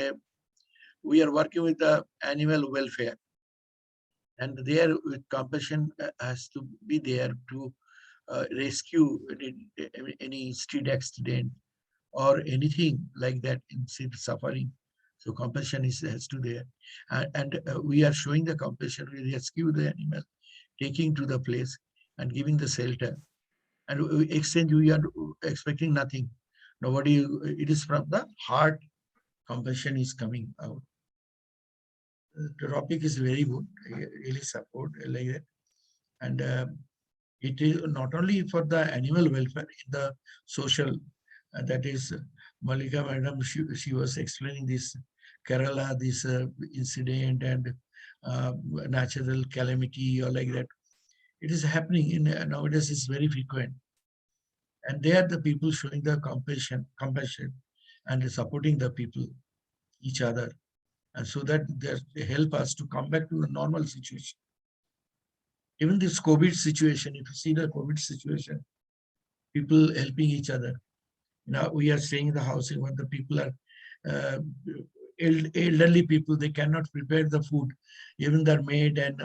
we are working with the animal welfare, and there with compassion has to be there to rescue any street accident or anything like that in suffering. So compassion has to there, and we are showing the compassion. We rescue the animal, taking to the place and giving the shelter. And we exchange, we are expecting nothing. Nobody, it is from the heart, compassion is coming out. The topic is very good, really support like that. And it is not only for the animal welfare, in the social, that is Malika madam, she was explaining this Kerala, this incident and natural calamity or like that. It is happening in nowadays, is very frequent. And they are the people showing the compassion and supporting the people, each other. And so that they help us to come back to a normal situation. Even this COVID situation, if you see the COVID situation, people helping each other. Now we are staying in the housing where the people are elderly people, they cannot prepare the food. Even their maid and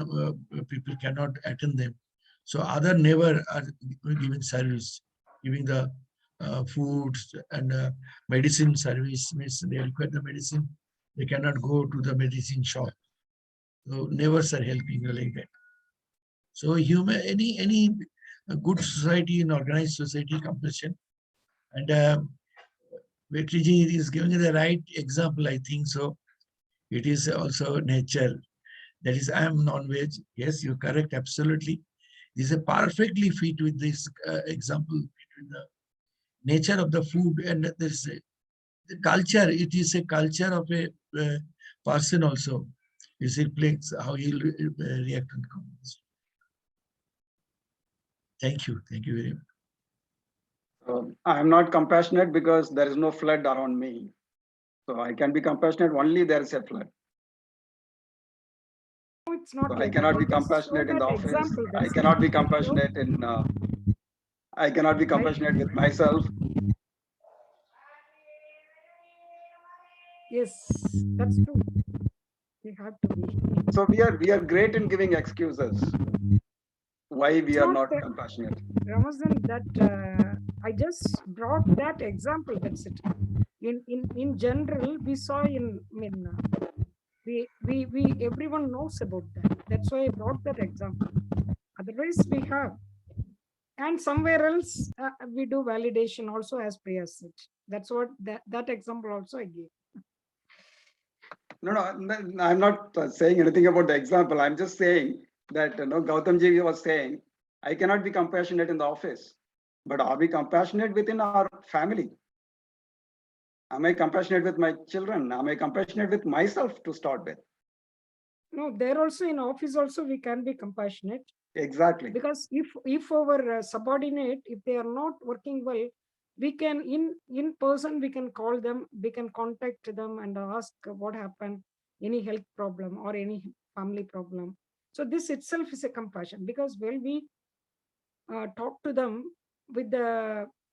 people cannot attend them. So other neighbor are giving service, giving the foods and medicine service. Means they require the medicine, they cannot go to the medicine shop. So neighbors are helping like that. So human, any good society and organized society, compassion. And Vetriji is giving the right example, I think so. It is also nature. That is, I am non-veg. Yes, you're correct, absolutely. This is perfectly fit with this example between the nature of the food and this the culture. It is a culture of a person also. It reflects how he'll react on comments. Thank you very much. I am not compassionate because there is no flood around me. So I can be compassionate only there is a flood. No, it's not So I like cannot that. be Just show compassionate in the that office. example. I That's cannot be it. compassionate in. I cannot be compassionate with myself. Yes, that's true. We have to be. So we are great in giving excuses why we It's are not not that, compassionate. Ramazan, that I just brought that example. That's it. In general, we saw we everyone knows about that. That's why I brought that example. Otherwise, we have. And somewhere else, we do validation also, as Priya said. That's what that example also I gave. No, I'm not saying anything about the example. I'm just saying that Gautamji was saying, I cannot be compassionate in the office, but are we compassionate within our family? Am I compassionate with my children? Am I compassionate with myself to start with? No, there also in office also we can be compassionate. Exactly. Because if our subordinate, if they are not working well, we can in person, we can call them, we can contact them and ask what happened, any health problem or any family problem. So this itself is a compassion, because when we talk to them with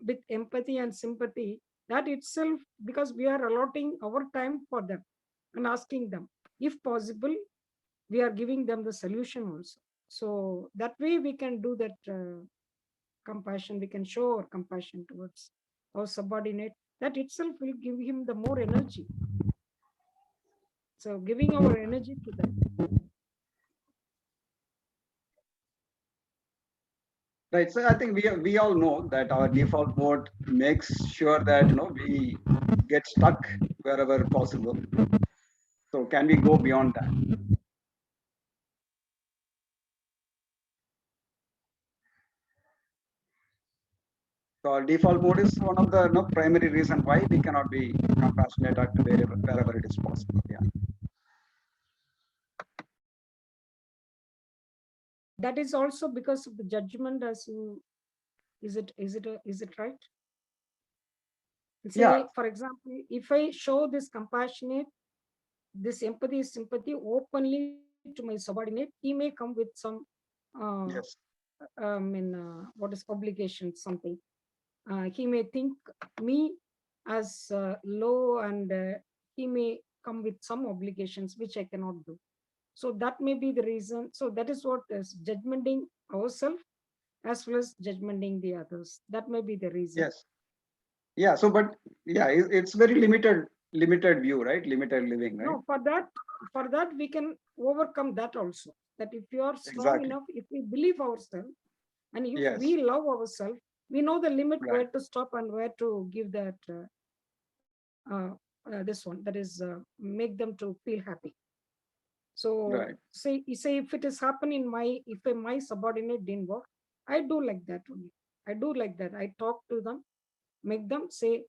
with empathy and sympathy, that itself, because we are allotting our time for them and asking them, if possible, we are giving them the solution also. So that way we can do that compassion, we can show our compassion towards our subordinate. That itself will give him the more energy. So giving our energy to them. Right. So I think we all know that our default mode makes sure that we get stuck wherever possible. So can we go beyond that? So our default mode is one of the primary reason why we cannot be compassionate at wherever it is possible. Yeah. That is also because of the judgment, as you, is it right? Say, Yeah. for example, if I show this compassionate, this empathy, sympathy openly to my subordinate, he may come with some Yes. what is obligation, something. He may think me as low, and he may come with some obligations which I cannot do. So that may be the reason. So that is what is judgmenting ourselves as well as judgmenting the others. That may be the reason. Yes. Yeah. So, but yeah, it's very limited view, right? Limited living, right? No, for that we can overcome that also. That if you are strong Exactly. enough, if we believe ourselves, and if Yes. we love ourselves, we know the limit Right. where to stop and where to give that this one, that is make them to feel happy. So Right. say if it is happening if my subordinate didn't work, I do like that only. I do like that. I talk to them, make them say,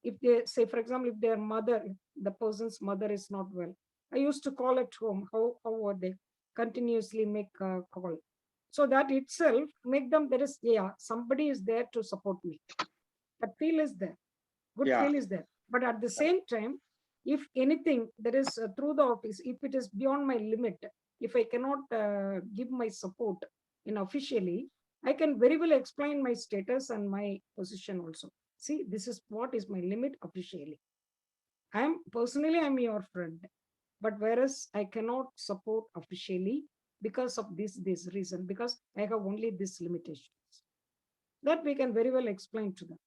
if they say, for example, if their mother, if the person's mother is not well, I used to call at home. How are they? Continuously make a call. So that itself make them, there is, somebody is there to support me. That feel is there. Good Yeah. feel is there. But at the same time, if anything, there is through the office, if it is beyond my limit, if I cannot give my support in officially, I can very well explain my status and my position also. See, this is what is my limit officially. I'm your friend, but whereas I cannot support officially because of this reason, because I have only this limitations. That we can very well explain to them.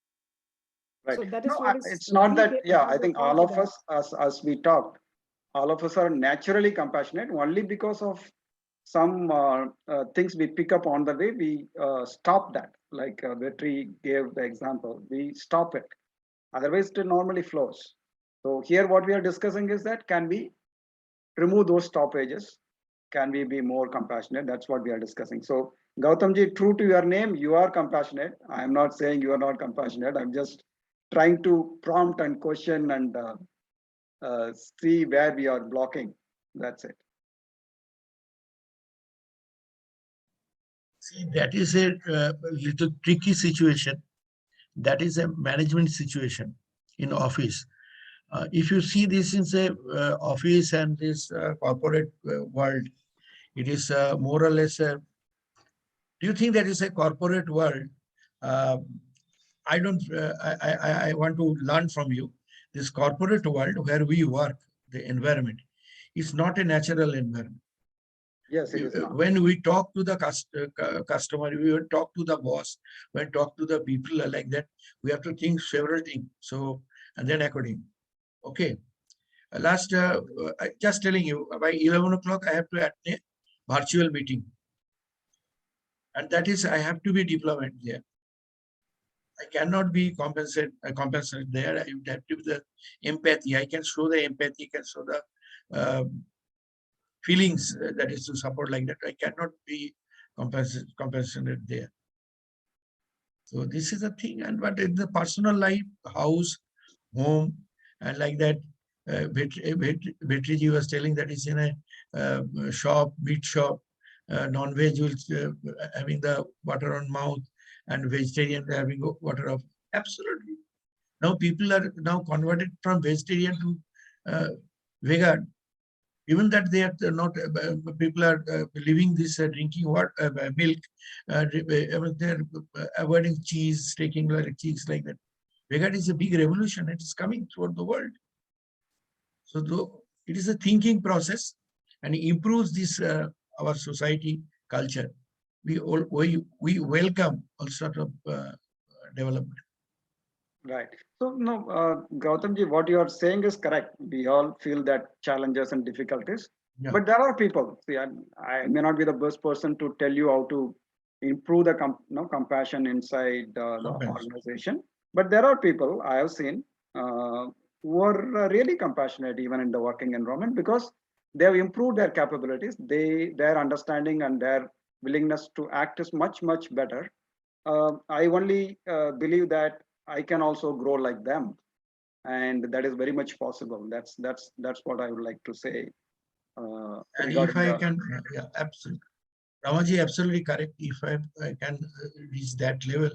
Right. So that is No, what is. it's not that. Yeah, I have the think all of confidence. us, as we talked, all of us are naturally compassionate. Only because of some things we pick up on the way, we stop that. Like Vetri gave the example, we stop it. Otherwise, it normally flows. So here, what we are discussing is that can we remove those stoppages? Can we be more compassionate? That's what we are discussing. So Gautamji, true to your name, you are compassionate. I am not saying you are not compassionate. I'm just trying to prompt and question and see where we are blocking. That's it. See, that is a little tricky situation. That is a management situation in office. If you see this in say office and this corporate world, it is more or less a. Do you think that is a corporate world? I don't. I want to learn from you. This corporate world where we work, the environment, is not a natural environment. Yes, it is not. When we talk to the customer, we will talk to the boss, when talk to the people like that, we have to think several things. So, and then according. Okay. Last, just telling you, by 11 o'clock, I have to attend a virtual meeting. And that is, I have to be diplomat there. I cannot be compensated there. I would have to be the empathy. I can show the empathy, can show the feelings that is to support like that. I cannot be compensated there. So this is a thing. And but in the personal life, house, home, and like that, Vetriji was telling that is in a shop, meat shop, non-veg will having the water on mouth, and vegetarian having water off. Absolutely. Now people are now converted from vegetarian to vegan. Even that they are not, people are leaving this drinking water, milk, they're avoiding cheese, taking like cheese like that. Vegan is a big revolution. It is coming throughout the world. So though it is a thinking process and improves this our society culture. We welcome all sort of development. Right. So no, Gautamji, what you are saying is correct. We all feel that challenges and difficulties, Yeah. but there are people. See, I may not be the best person to tell you how to improve the compassion inside the organization, but there are people I have seen who are really compassionate even in the working environment because they have improved their capabilities. Their understanding and their willingness to act is much better. I only believe that I can also grow like them, and that is very much possible. That's what I would like to say. And if I can, yeah, absolutely, Ramaji, absolutely correct. If I can reach that level,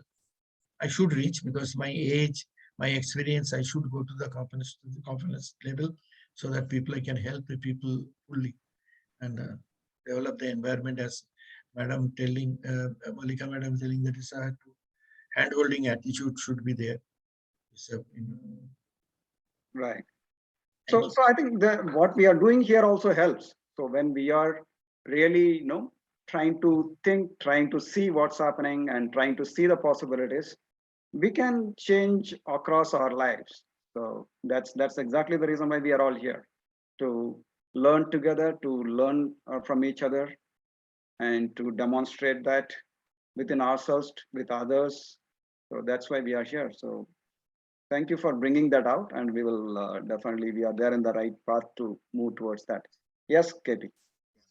I should reach because my age, my experience, I should go to the conference level so that I can help the people fully and develop the environment as Madam telling, Malika Madam telling that is a hand-holding attitude should be there. So, right. So I think that what we are doing here also helps. So when we are really, trying to think, trying to see what's happening and trying to see the possibilities, we can change across our lives. So that's exactly the reason why we are all here, to learn together, to learn from each other, and to demonstrate that within ourselves, with others. So that's why we are here. So thank you for bringing that out, and we will definitely, we are there in the right path to move towards that. Yes, KP.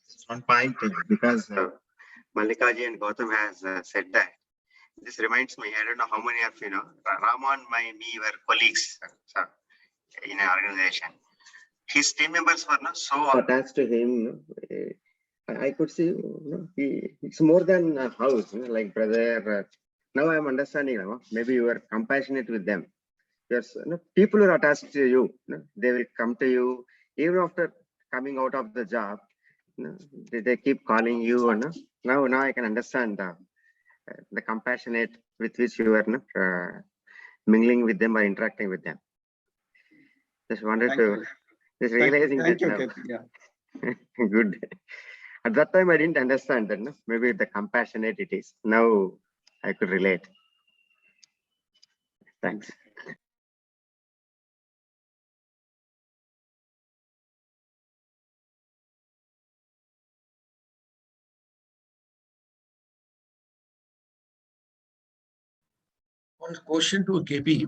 It's one point because Mallikaji and Gautam has said that. This reminds me, I don't know how many of Rama and me were colleagues in an organization. His team members were not so attached to him. I could see it's more than a house, like brother. Now I'm understanding. Maybe you are compassionate with them. Yes, people are attached to you. They will come to you even after coming out of the job. They keep calling you. Now I can understand the compassionate with which you are mingling with them or interacting with them. Just wanted just realizing thank that you, now. KP. Yeah. Good. At that time, I didn't understand that. Maybe the compassionate it is. Now I could relate. Thanks. One question to KP.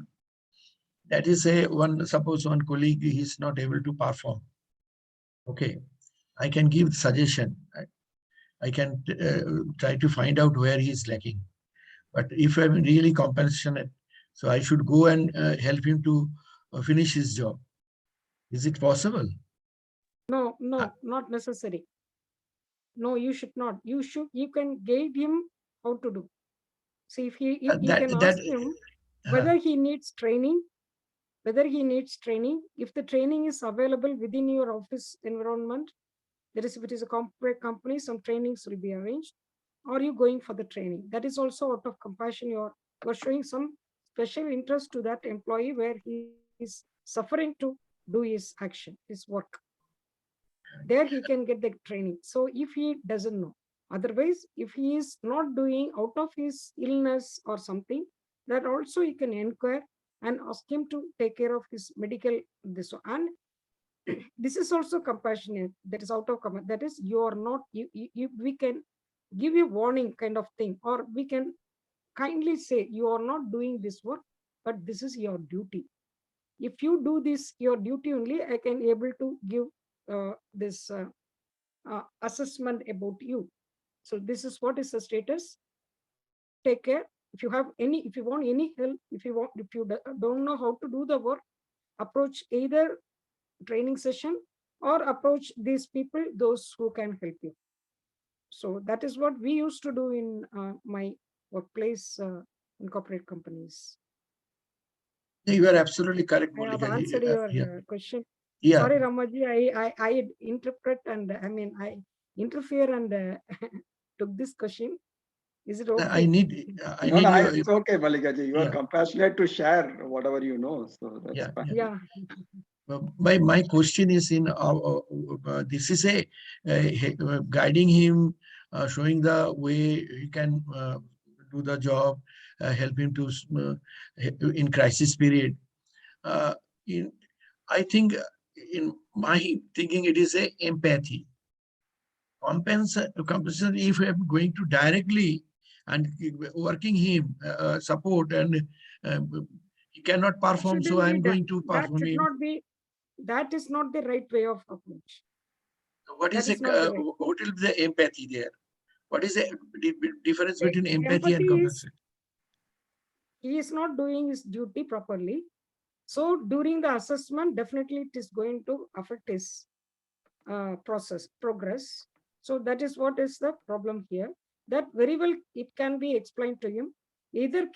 That is suppose one colleague is not able to perform. Okay, I can give suggestion. I can try to find out where he is lacking. But if I'm really compassionate, so I should go and help him to finish his job. Is it possible? No, not necessary. No, you should not. You can guide him how to do. See, if you can ask him whether he needs training, if the training is available within your office environment, if it is a corporate company, some trainings will be arranged. Or you going for the training? That is also out of compassion. You're showing some special interest to that employee where he is suffering to do his action, his work. There he can get the training. So if he doesn't know, otherwise, if he is not doing out of his illness or something, that also you can inquire and ask him to take care of his medical this. And this is also compassionate. That is out of that is you are not we can give you warning kind of thing, or we can kindly say you are not doing this work, but this is your duty. If you do this your duty only, I can able to give this assessment about you. So this is what is the status. Take care. If you want any help, if you don't know how to do the work, approach either training session or approach these people, those who can help you. So that is what we used to do in my workplace in corporate companies. You are absolutely correct, I have Malika. answered your question. Yeah. Sorry, Ramaji, I interpret and I interfere and took this question. Is it okay? I need No, no, your, it's okay, Malikaji. You are yeah. compassionate to share whatever you know. So that's Yeah, fine. Yeah. My question is in this is a guiding him, showing the way he can do the job, help him to in crisis period. In I think in my thinking it is a empathy. Compensation if I'm going to directly and working him support and he cannot That perform, so shouldn't be I'm done. going to That perform should him. not be. That is not the right way of approach. What That is is not the right. what will be the empathy there? What is the difference between empathy and Empathy is compassion? he is not doing his duty properly. So during the assessment, definitely it is going to affect his progress. So that is what is the problem here. That very well it can be explained to him. Either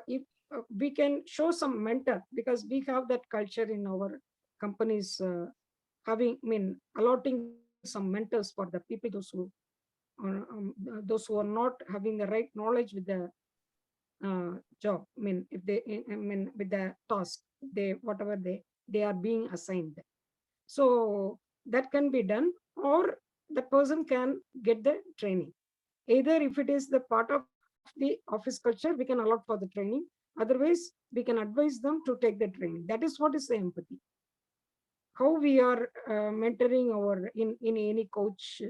if we can show some mentor, because we have that culture in our companies, allotting some mentors for the people those who are not having the right knowledge with the job. If they with the task, whatever they are being assigned. So that can be done, or the person can get the training. Either if it is the part of the office culture, we can allot for the training. Otherwise, we can advise them to take the training. That is what is the empathy. How we are mentoring our in any coach,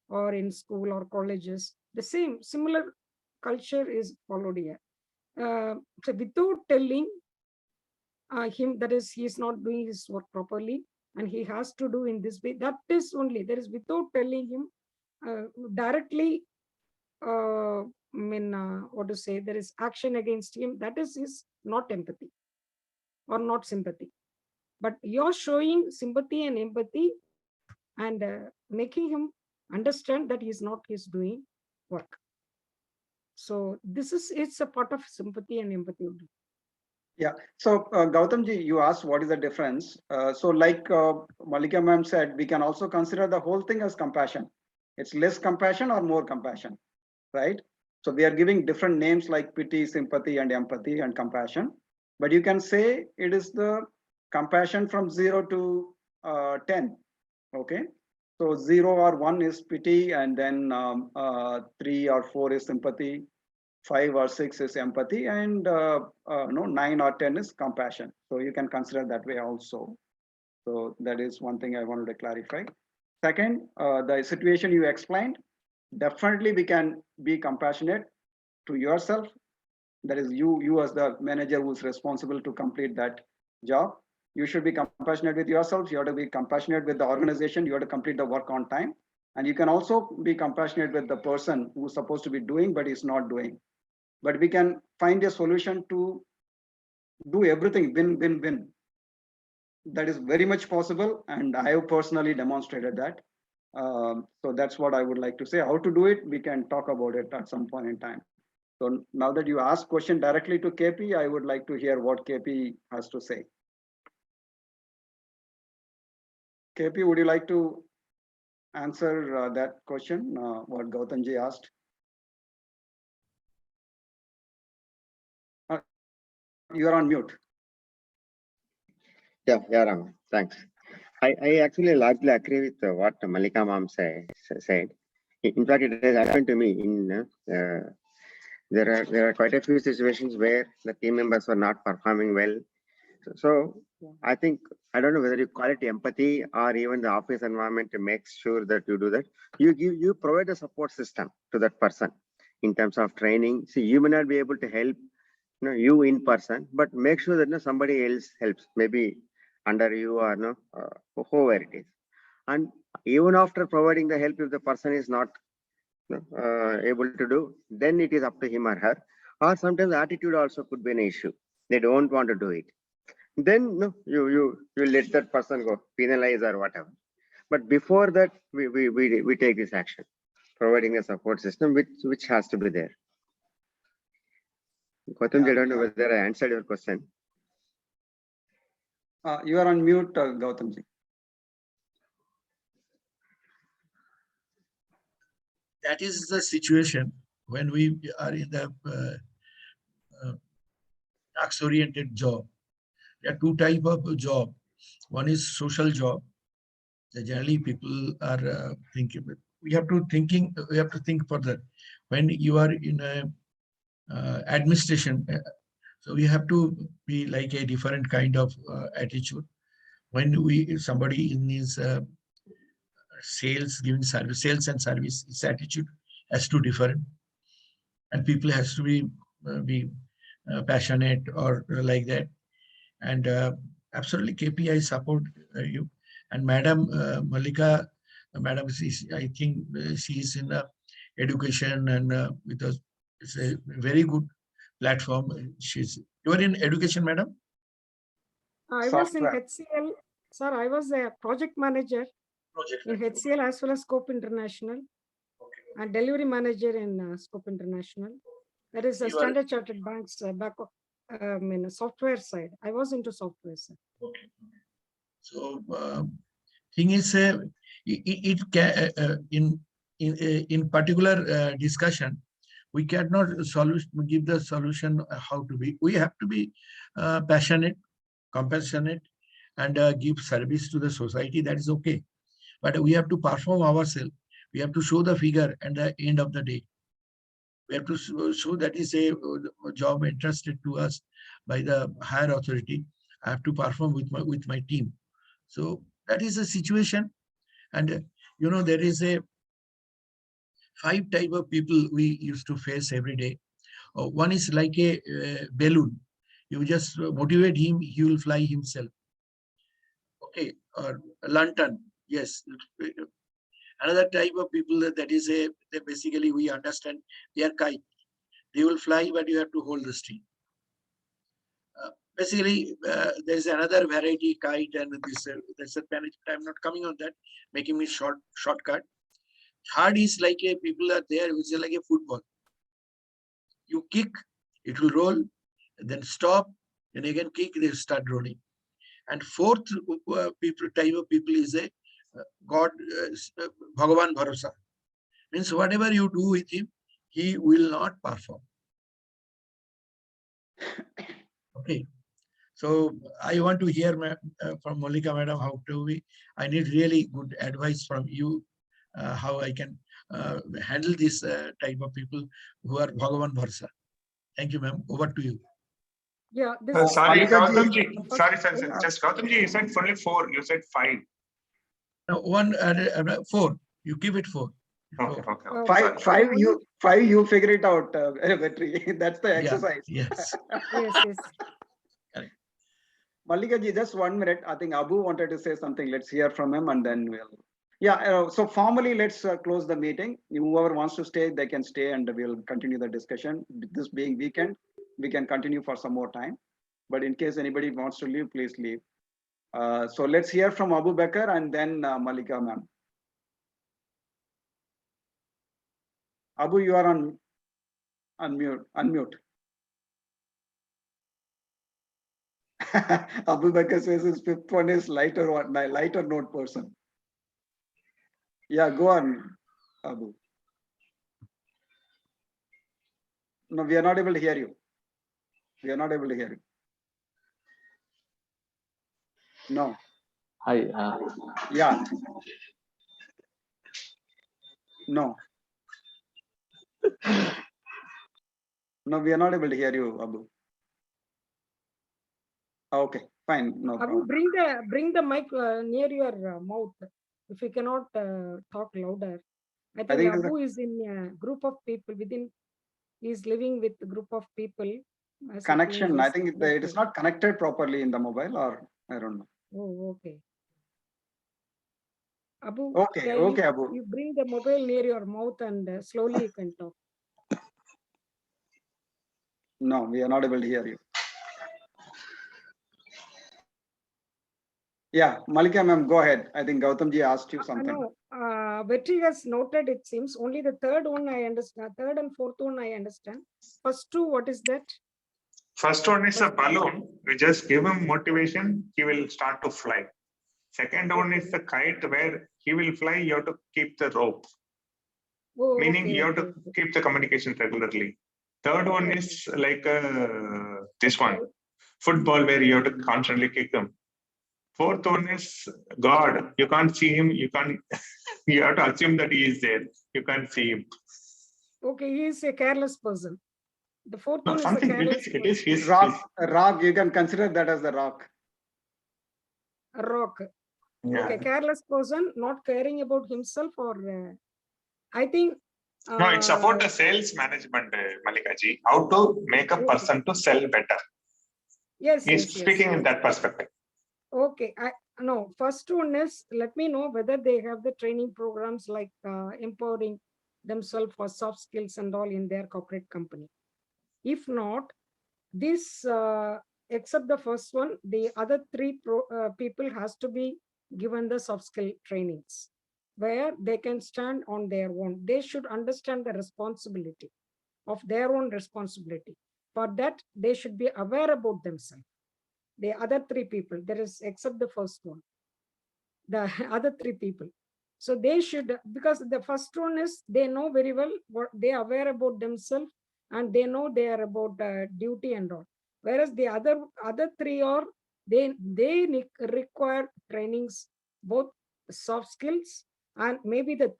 or in school or colleges, the similar culture is followed here. So without telling him that is he is not doing his work properly and he has to do in this way, that is only there is without telling him directly what to say, there is action against him, that is not empathy or not sympathy. But you're showing sympathy and empathy and making him understand that he's not his doing work. So this is, it's a part of sympathy and empathy only. Yeah. So Gautamji, you asked what is the difference. So like Malika ma'am said, we can also consider the whole thing as compassion. It's less compassion or more compassion, right? So we are giving different names like pity, sympathy, and empathy and compassion. But you can say it is the compassion from 0 to 10. Okay. So 0 or 1 is pity, and then 3 or 4 is sympathy, 5 or 6 is empathy, and no, 9 or 10 is compassion. So you can consider that way also. So that is one thing I wanted to clarify. Second, the situation you explained, definitely we can be compassionate to yourself. That is you as the manager who's responsible to complete that job. You should be compassionate with yourself. You have to be compassionate with the organization. You have to complete the work on time. And you can also be compassionate with the person who's supposed to be doing, but is not doing. But we can find a solution to do everything win-win-win. That is very much possible, and I have personally demonstrated that. So that's what I would like to say. How to do it, we can talk about it at some point in time. So now that you asked question directly to KP, I would like to hear what KP has to say. KP, would you like to answer that question, what Gautamji asked? You are on mute. Yeah, Rama, thanks. I actually largely agree with what Malika ma'am said. In fact, it has happened to me. There are quite a few situations where the team members were not performing well. So I think, I don't know whether you call it empathy or even the office environment to make sure that you do that. You provide a support system to that person in terms of training. See, you may not be able to help you in person, but make sure that somebody else helps, maybe under you or whoever it is. And even after providing the help, if the person is not able to do, then it is up to him or her. Or sometimes attitude also could be an issue. They don't want to do it. Then you let that person go, penalize or whatever. But before that, we take this action, providing a support system which has to be there. Gautam, I don't know whether I answered your question. You are on mute, Gautamji. That is the situation when we are in the task-oriented job. There are two types of job. One is social job. Generally, people are thinking. We have to think further. When you are in a administration, so we have to be like a different kind of attitude. When somebody in his sales, giving service, sales and service, his attitude has to differ, and people has to be passionate or like that. And absolutely, KPI support you. And Madam Malika, Madam, I think she is in education and with us, it's a very good platform. You are in education, Madam? I was in Software. HCL, sir. I was a project manager in HCL as well as Scope International, and delivery manager in Scope International. That is a Standard Chartered Bank's in a software side. I was into software side. Okay. So thing is, it can in particular discussion, we cannot give the solution how to be. We have to be passionate, compassionate, and give service to the society. That is okay, but we have to perform ourselves. We have to show the figure at the end of the day. We have to show that is a job entrusted to us by the higher authority. I have to perform with my team. So that is the situation. And there is a 5 type of people we used to face every day. One is like a balloon. You just motivate him, he will fly himself. Okay, or a lantern. Yes. Another type of people that is basically we understand they are kite. They will fly, but you have to hold the string. Basically, there is another variety kite, and there's a penalty. I'm not coming on that, making me shortcut. Third is like a people are there, which is like a football. You kick, it will roll, then stop, and again kick, they start rolling. And fourth type of people is a God, Bhagavan Bharosa. Means whatever you do with him, he will not perform. Okay. So I want to hear from Malika Madam, how do we, I need really good advice from you, how I can handle this type of people who are Bhagavan Bharsa. Thank you, ma'am. Over to you. Yeah. This Sorry, Malika ji. Gautamji. Sorry, just Gautamji, you said only 4. You said 5. No, 4. You give it 4. Okay, okay. Five, you figure it out, Vetri. That's the exercise. Yes. Yes. Correct. Malika ji, just 1 minute. I think Abu wanted to say something. Let's hear from him and then we'll. Yeah, so formally, let's close the meeting. Whoever wants to stay, they can stay and we'll continue the discussion. This being weekend, we can continue for some more time. But in case anybody wants to leave, please leave. So let's hear from Abu Bakr and then Malika ma'am. Abu, you are on unmute. Abu Bakr says his 5th one is lighter note person. Yeah, go on, Abu. No, we are not able to hear you. No. Hi. Yeah. No. No, we are not able to hear you, Abu. Okay, fine. No Abu, problem. bring the mic near your mouth. If you cannot talk louder. I think Abu is in a group of people he's living with a group of people. Connection. I think it is not connected properly in the mobile, or I don't know. Oh, okay. Abu, Okay, Abu. You bring the mobile near your mouth and slowly you can talk. No, we are not able to hear you. Yeah, Malika ma'am, go ahead. I think Gautamji asked you something. No, Vetri has noted, it seems. Only the third one I understand. Third and fourth one I understand. First 2, what is that? First one is a balloon. We just give him motivation, he will start to fly. Second one is the kite where he will fly, you have to keep the rope. Oh, Meaning okay, you have to okay. keep the communication regularly. Third one is like this one, football, where you have to constantly kick them. Fourth one is God. You can't see him. You can't. You have to assume that he is there. You can't see him. Okay, he is a careless person. The fourth No, one is a something. careless It is his. Rock, you can consider that as the rock. a rock. Yeah. Okay, careless person, not caring about himself, or I think. No, it's about the sales management, Malikaji. How to make a person to sell better. Yes, He's yes, speaking yes. in that perspective. Okay, no. First one is, let me know whether they have the training programs like empowering themselves for soft skills and all in their corporate company. If not, this except the first one, the other three people has to be given the soft skill trainings where they can stand on their own. They should understand the responsibility of their own responsibility. For that, they should be aware about themselves. The other three people, there is except the first one, the other three people. So they should, because the first one is they know very well what they are aware about themselves and they know they are about duty and all. Whereas the other three are they require trainings, both soft skills and maybe the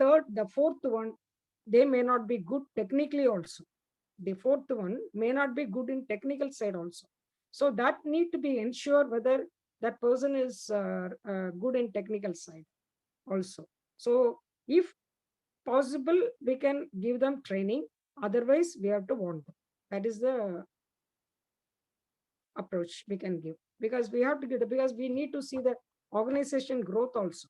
fourth one, they may not be good technically also. The fourth one may not be good in technical side also. So that need to be ensured whether that person is good in technical side also. So if possible, we can give them training. Otherwise, we have to warn them. That is the approach we can give, because we have to give because we need to see the organization growth also.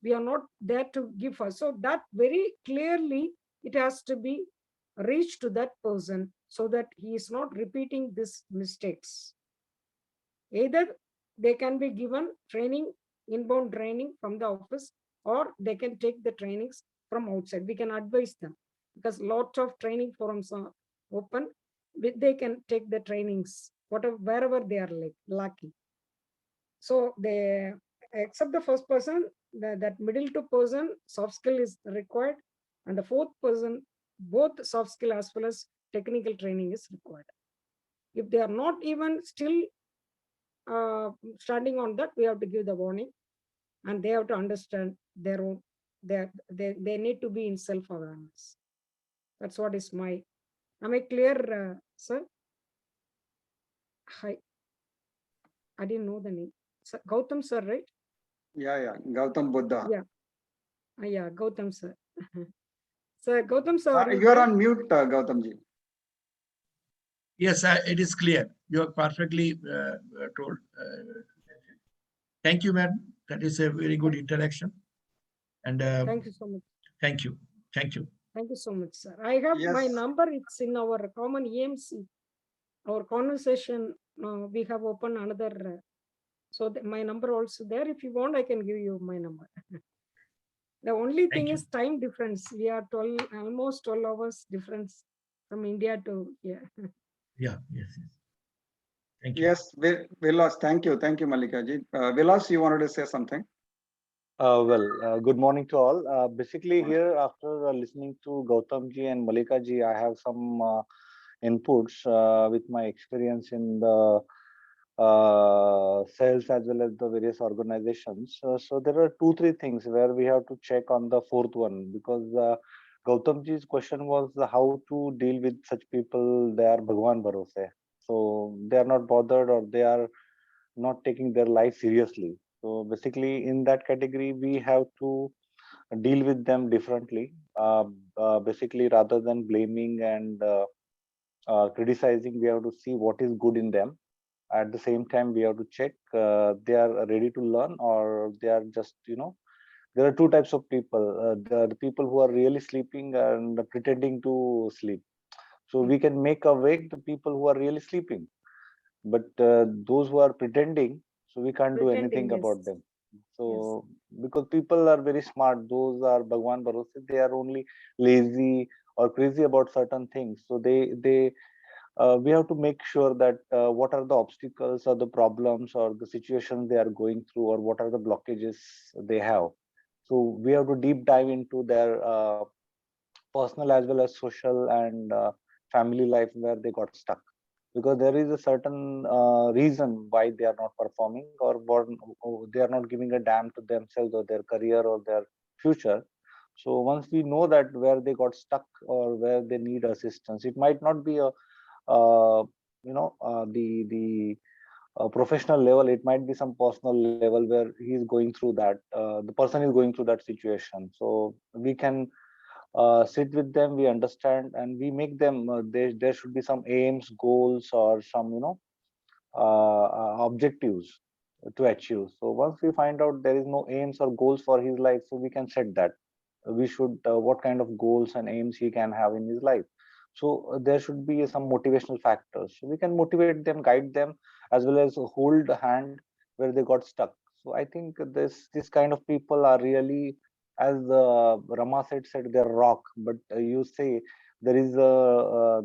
We are not there to give first. So that very clearly it has to be reached to that person so that he is not repeating these mistakes. Either they can be given training, inbound training from the office, or they can take the trainings from outside. We can advise them because lot of training forums are open. They can take the trainings, wherever they are lacking. So they, except the first person, that middle two person, soft skill is required, and the fourth person, both soft skill as well as technical training is required. If they are not even still standing on that, we have to give the warning, and they have to understand their own. They need to be in self-awareness. That's what is my. Am I clear, sir? Hi. I didn't know the name. Sir, Gautam sir, right? Yeah, Gautam Buddha. Yeah, Gautam sir. Sir, Gautam sir. You are on mute, Gautam ji. Yes, it is clear. You are perfectly told. Thank you, madam. That is a very good interaction. And thank you so much. Thank you. Thank you. Thank you so much, sir. I have my number. It's in our common EMC. Our conversation, we have opened another. So my number also there. If you want, I can give you my number. The only thing is time difference. We are almost 12 hours difference from India to here. Yeah, yes. Thank you. Yes, Vilas, thank you, Malika ji. Vilas, you wanted to say something? Good morning to all. Basically, here after listening to Gautam ji and Malika ji, I have some inputs with my experience in the sales as well as the various organizations. So there are 2-3 things where we have to check on the fourth one, because Gautam ji's question was how to deal with such people. They are Bhagwan Bharose. So they are not bothered, or they are not taking their life seriously. So basically, in that category, we have to deal with them differently. Basically, rather than blaming and criticizing, we have to see what is good in them. At the same time, we have to check they are ready to learn, or they are just, there are two types of people. The people who are really sleeping and pretending to sleep. So we can make awake the people who are really sleeping. But those who are pretending, so we can't do anything about them. So because people are very smart, those are Bhagwan Bharose, they are only lazy or crazy about certain things. So they we have to make sure that what are the obstacles or the problems or the situations they are going through, or what are the blockages they have. So we have to deep dive into their personal as well as social and family life where they got stuck, because there is a certain reason why they are not performing, or they are not giving a damn to themselves or their career or their future. So once we know that where they got stuck or where they need assistance, it might not be a the professional level, it might be some personal level where he is going through that, the person is going through that situation. So we can sit with them, we understand, and we make them, there should be some aims, goals, or some objectives to achieve. So once we find out there is no aims or goals for his life, so we can set that we should what kind of goals and aims he can have in his life. So there should be some motivational factors, so we can motivate them, guide them, as well as hold a hand where they got stuck. So I think this kind of people are really, as Rama said they're rock. But you say there is a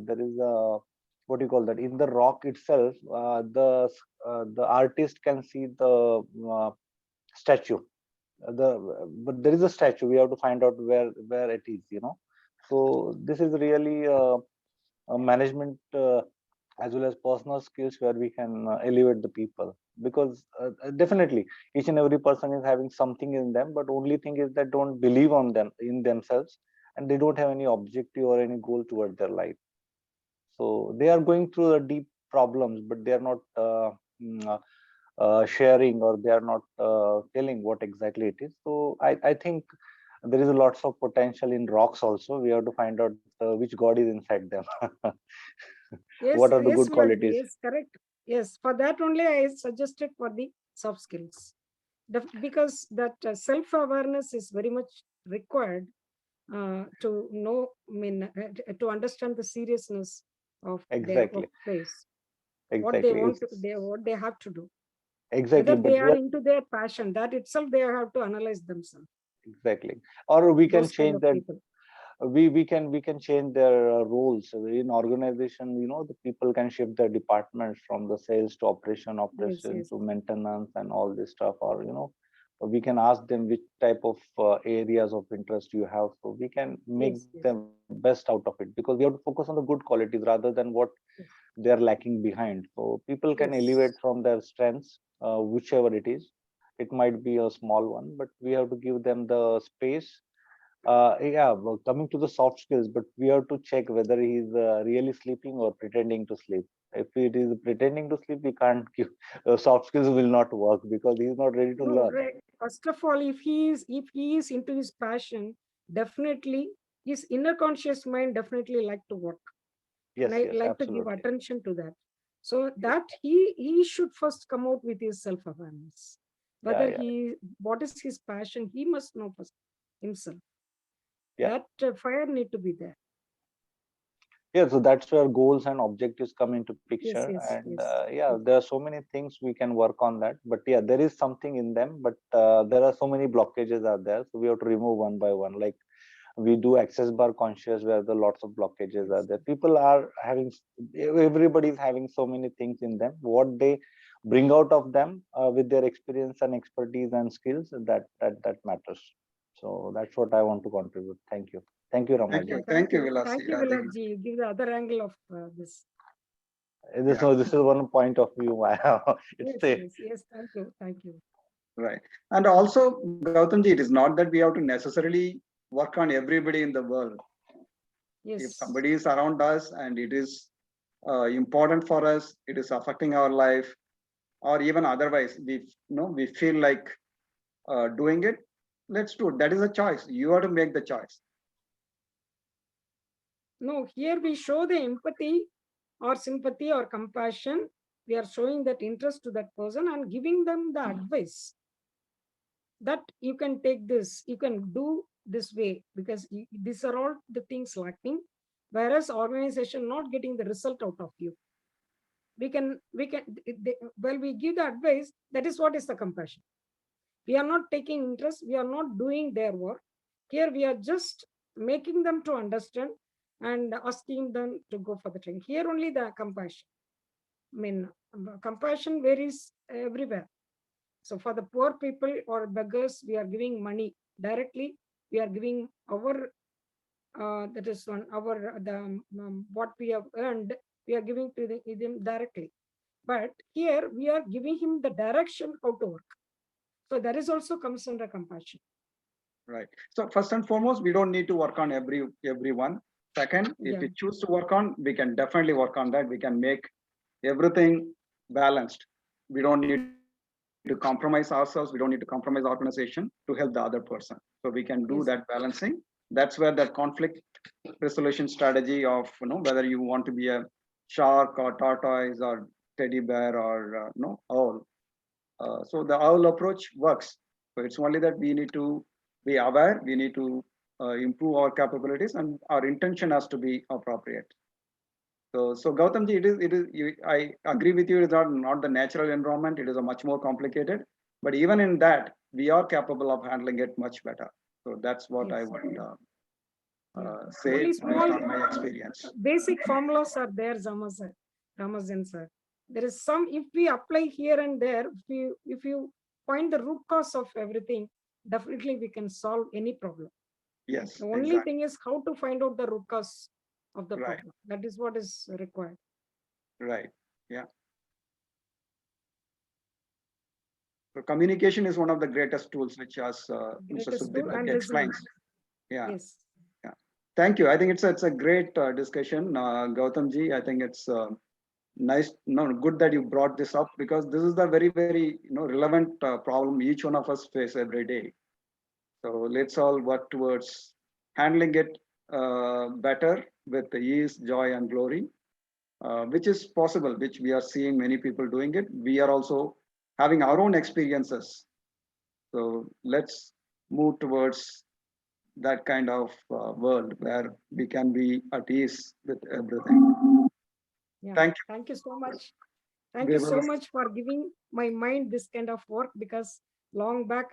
what do you call that, in the rock itself, the artist can see the statue, the but there is a statue, we have to find out where it is. So this is really a management as well as personal skills where we can elevate the people, because definitely each and every person is having something in them, but only thing is that don't believe on them in themselves, and they don't have any objective or any goal toward their life. So they are going through the deep problems, but they are not mm, uh, sharing, or they are not telling what exactly it is. So I think there is a lots of potential in rocks also. We have to find out which god is inside them. Yes, What are the yes, good Vilaji, qualities? yes, correct. Yes, for that only I suggested for the soft skills. Because that self-awareness is very much required to know, to understand the seriousness of their Exactly, workplace, what they exactly. want to, It's what they have to do, exactly, whether but they we are are into their passion. That itself they have to analyze themselves. exactly, or we can Those kind change of that. people. We can change their roles in organization. The people can shift their departments from the sales to Yes, operation yes, to maintenance and all this stuff, or we can ask them which type of areas of interest you have, so we can make yes, yes, the best out of it, because we have to focus on the good qualities rather than what yes, they are lacking behind. So people can elevate yes. from their strengths, whichever it is. It might be a small one, but we have to give them the space. Yeah, well, coming to the soft skills, but we have to check whether he's really sleeping or pretending to sleep. If it is pretending to sleep, we can't give soft skills will not work, because he's not ready to No, learn. right. First of all, if he is into his passion, definitely his inner conscious mind definitely like to work, and Yes, I yes, like to give absolutely. attention to that. So Yeah, that he should first come out with his self-awareness. yeah, Whether yeah, what is his passion, he must know first himself. yeah. That fire need to be there. Yeah, so that's where goals and objectives come into Yes, picture. yes, And yes, yeah, yes, there are so many things we can work on that. But yeah, there is something in them, but there are so many blockages are there. So we have to remove one by one. Like we do access bar conscious, where the lots of blockages are yes. there. People are having, everybody is having so many things in them. What they bring out of them with their experience and expertise and skills, that matters. So that's what I want to contribute. Thank you, Thank Yeah, Ramaji. you. Thank you, thank Vilasi. you, I think, Vilatji. You give the other angle of this. yeah, This is one point of view I have. It's Yes, safe. yes, yes. Thank you, thank you. right. And also, Gautamji, it is not that we have to necessarily work on everybody in the world. If Yes. somebody is around us and it is important for us, it is affecting our life, or even otherwise, we feel like doing it. Let's do it. That is a choice. You have to make the choice. No, here we show the empathy or sympathy or compassion. We are showing that interest to that person and giving them the advice that you can take this, you can do this way, because these are all the things lacking. Whereas organization not getting the result out of you. Well, we give the advice, that is what is the compassion. We are not taking interest, we are not doing their work. Here we are just making them to understand and asking them to go for the training. Here only the compassion. I mean, compassion varies everywhere. So for the poor people or beggars, we are giving money directly. We are giving our that is one our the what we have earned. We are giving to them directly. But here we are giving him the direction how to work. So that is also comes under compassion. Right. So first and foremost, we don't need to work on everyone. Second, if Yeah. we choose to work on, we can definitely work on that. We can make everything balanced. We don't need to compromise ourselves. We don't need to compromise the organization to help the other person. So we can do Yes. that balancing. That's where the conflict resolution strategy of, whether you want to be a shark or tortoise or teddy bear or owl. So the owl approach works. So it's only that we need to be aware, we need to improve our capabilities, and our intention has to be appropriate. So Gautamji, I agree with you, it's not the natural environment, it is a much more complicated, but even in that, we are capable of handling it much better. So that's what I Yes. would say Only based small on my experience. basic formulas are there, Ramajan sir. There is some, if we apply here and there, if you find the root cause of everything, definitely we can solve any problem. Yes, The only exactly. thing is how to find out the root cause of the Right. problem. That is what is required. Right. Yeah. So communication is one of the greatest tools, which as Mr. Greatest tool Sukhdeepak and explains. listening. Yeah. Yes. Yeah. Thank you. I think it's a great discussion, Gautamji. I think it's nice, good that you brought this up, because this is the very relevant problem each one of us face every day. So let's all work towards handling it better with the ease, joy, and glory, which is possible, which we are seeing many people doing it. We are also having our own experiences. So let's move towards that kind of world where we can be at ease with everything. Yeah. Thank you. Thank you so much. Thank We you so will- much for giving my mind this kind of work, because long back